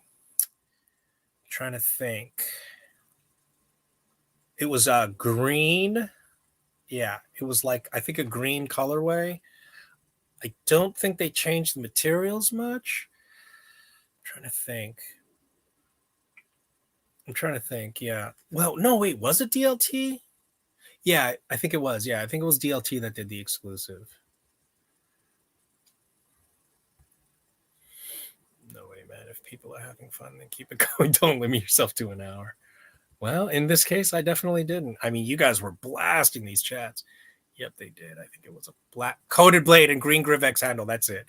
to think. It was a green. Yeah, it was like, I think, a green colorway. I don't think they changed the materials much. I'm trying to think. Yeah. Well, no, wait, was it DLT? Yeah, I think it was. Yeah, I think it was DLT that did the exclusive. No way, man. If people are having fun, then keep it going. Don't limit yourself to an hour. Well, in this case, I definitely didn't. I mean, you guys were blasting these chats. Yep, they did. I think it was a black coated blade and green Grivex handle. That's it.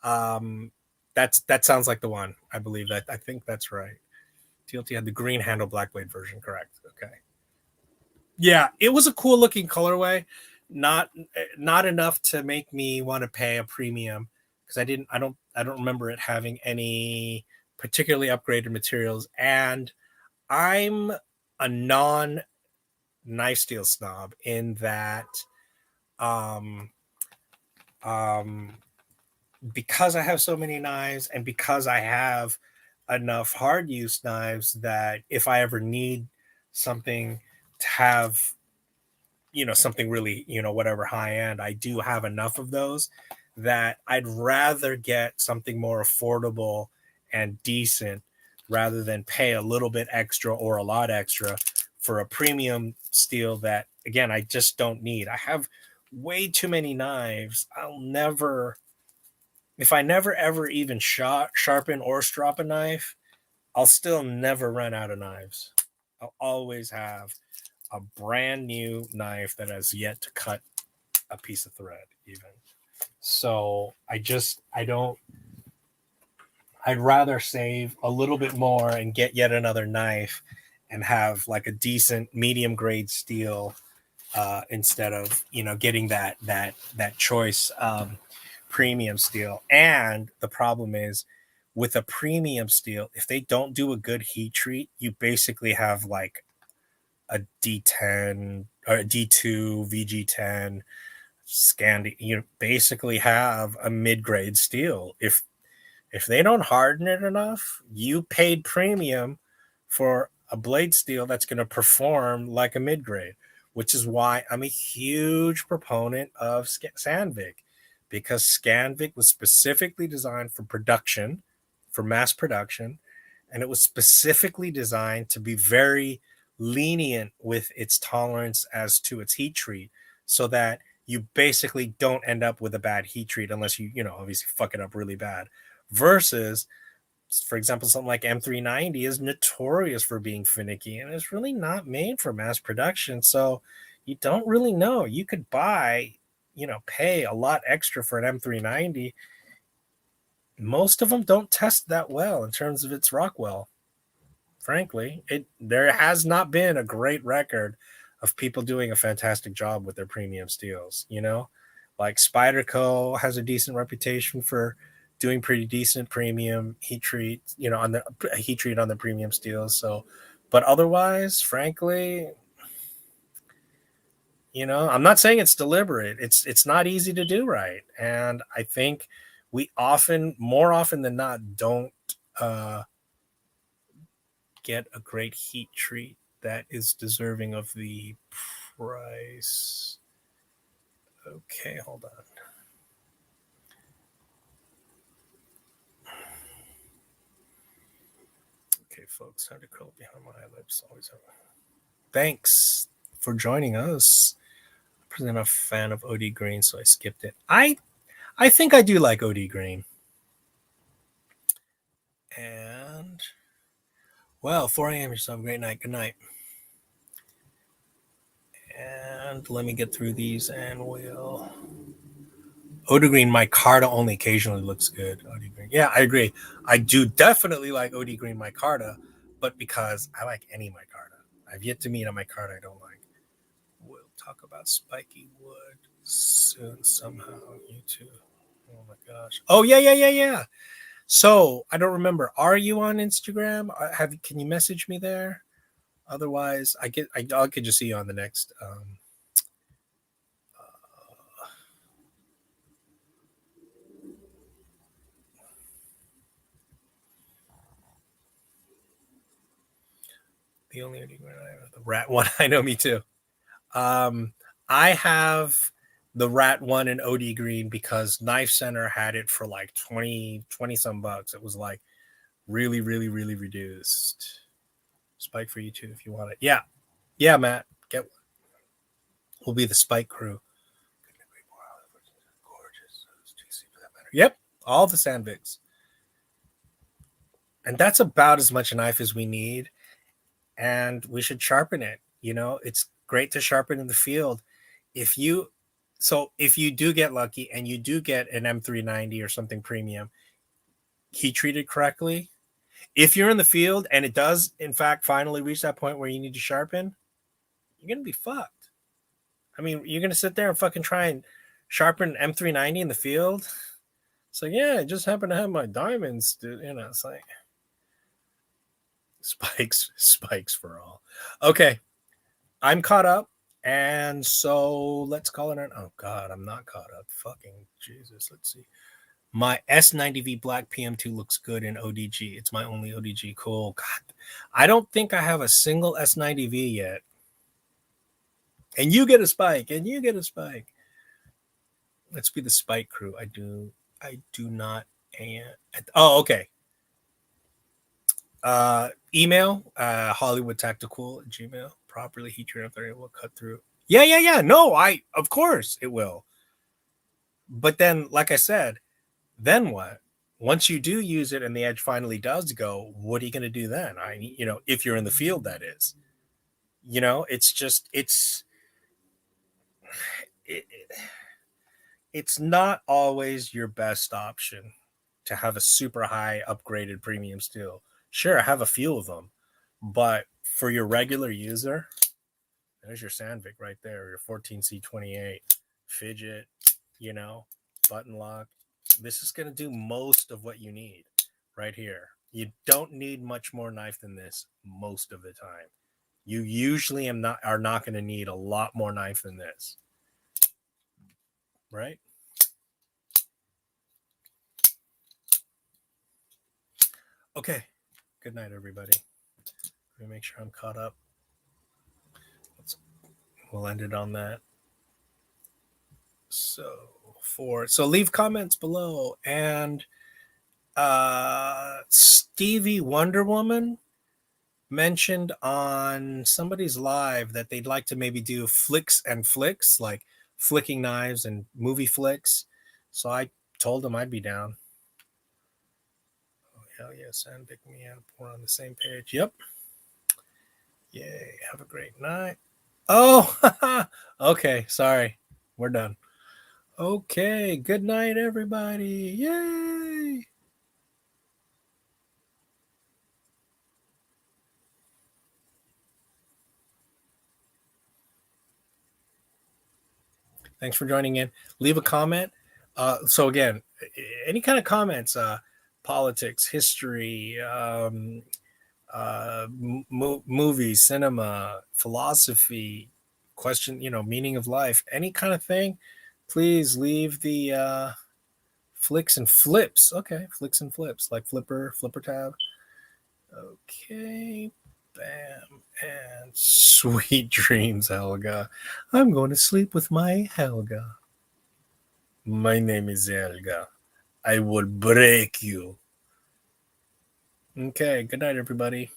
That sounds like the one. I believe that. I think that's right. TLT had the green handle black blade version. Correct. Okay. Yeah, it was a cool looking colorway. Not enough to make me want to pay a premium because I don't remember it having any particularly upgraded materials, and I'm a non knife steel snob in that um um because I have so many knives and because I have enough hard use knives that if I ever need something to have, something really, whatever high end, I do have enough of those that I'd rather get something more affordable and decent rather than pay a little bit extra or a lot extra for a premium steel that, again, I just don't need. I have way too many knives. If I never ever even sharpen or strop a knife, I'll still never run out of knives. I'll always have a brand new knife that has yet to cut a piece of thread even. So I'd rather save a little bit more and get yet another knife and have like a decent medium grade steel instead of, getting that choice premium steel. And the problem is with a premium steel, if they don't do a good heat treat, you basically have like a D10 or a D2 VG10 Scandi. You basically have a mid-grade steel. If they don't harden it enough, you paid premium for a blade steel that's going to perform like a mid-grade, which is why I'm a huge proponent of Sandvik, because Sandvik was specifically designed for production, for mass production, and it was specifically designed to be very lenient with its tolerance as to its heat treat so that you basically don't end up with a bad heat treat unless you obviously fuck it up really bad. Versus, for example, something like M390 is notorious for being finicky and it's really not made for mass production. So you don't really know. You could buy, pay a lot extra for an M390. Most of them don't test that well in terms of its Rockwell. Frankly, there has not been a great record of people doing a fantastic job with their premium steels. Like Spyderco has a decent reputation for doing pretty decent premium heat treat, on the heat treat on the premium steels. So, but otherwise, frankly, I'm not saying it's deliberate. It's not easy to do right, and I think we more often than not, don't get a great heat treat that is deserving of the price. Okay, hold on. Okay, folks, how to curl behind my lips. Always have. Thanks for joining us. I'm a fan of OD Green, so I skipped it. I think I do like OD Green. And well, 4 a.m. Yourself a great night. Good night. And let me get through these, and we'll. OD Green, micarta only occasionally looks good. OD Green. Yeah, I agree. I do definitely like OD Green micarta, but because I like any micarta. I've yet to meet a micarta I don't like. We'll talk about spiky wood soon somehow. You too. Oh my gosh. Oh yeah. So I don't remember. Are you on Instagram? Can you message me there? Otherwise, I could just see you on the next The only OD green I have, the rat one. I know, me too. I have the rat one in OD green because Knife Center had it for like 20 some bucks. It was like really, really, really reduced. Spike for you too if you want it. Yeah. Yeah, Matt. Get one. We'll be the Spike crew. Gorgeous. Yep. All the Sandviks. And that's about as much knife as we need. And we should sharpen it. You know, it's great to sharpen in the field. If you do get lucky and you do get an M390 or something premium, heat treated correctly, if you're in the field and it does, in fact, finally reach that point where you need to sharpen, you're going to be fucked. I mean, you're going to sit there and fucking try and sharpen M390 in the field. It's like, yeah, I just happen to have my diamonds. You know, it's like spikes for all. Okay. I'm caught up. And so let's call it an. Oh, God, I'm not caught up. Fucking Jesus. Let's see. My S90V Black PM2 looks good in ODG. It's my only ODG. Cool. God, I don't think I have a single S90V yet. And you get a spike. And you get a spike. Let's be the Spike crew. I do not. Oh, okay. Email hollywoodtactical@gmail. Properly heat your F30 will cut through. Yeah. No, of course it will. But then, like I said, then what? Once you do use it and the edge finally does go, what are you going to do then? If you're in the field, that is. It's not always your best option to have a super high upgraded premium steel. Sure, I have a few of them, but for your regular user, there's your Sandvik right there, your 14C28 fidget, button lock. This is going to do most of what you need right here. You don't need much more knife than this most of the time. You usually are not going to need a lot more knife than this. Right? Okay. Good night, everybody. Let me make sure I'm caught up. We'll end it on that. So leave comments below. And Stevie Wonder Woman mentioned on somebody's live that they'd like to maybe do flicks and flicks, like flicking knives and movie flicks. So I told him I'd be down. Oh, hell yeah, Sandvik me out. We're on the same page. Yep. Yay. Have a great night. Oh, okay. Sorry. We're done. Okay. Good night, everybody. Yay. Thanks for joining in. Leave a comment. So again, any kind of comments, politics, history, movies, cinema, philosophy, question, meaning of life, any kind of thing, please leave the flicks and flips. Okay, flicks and flips, like flipper tab. Okay, bam, and sweet dreams, Helga. I'm going to sleep with my Helga. My name is Helga. I will break you. Okay, good night, everybody.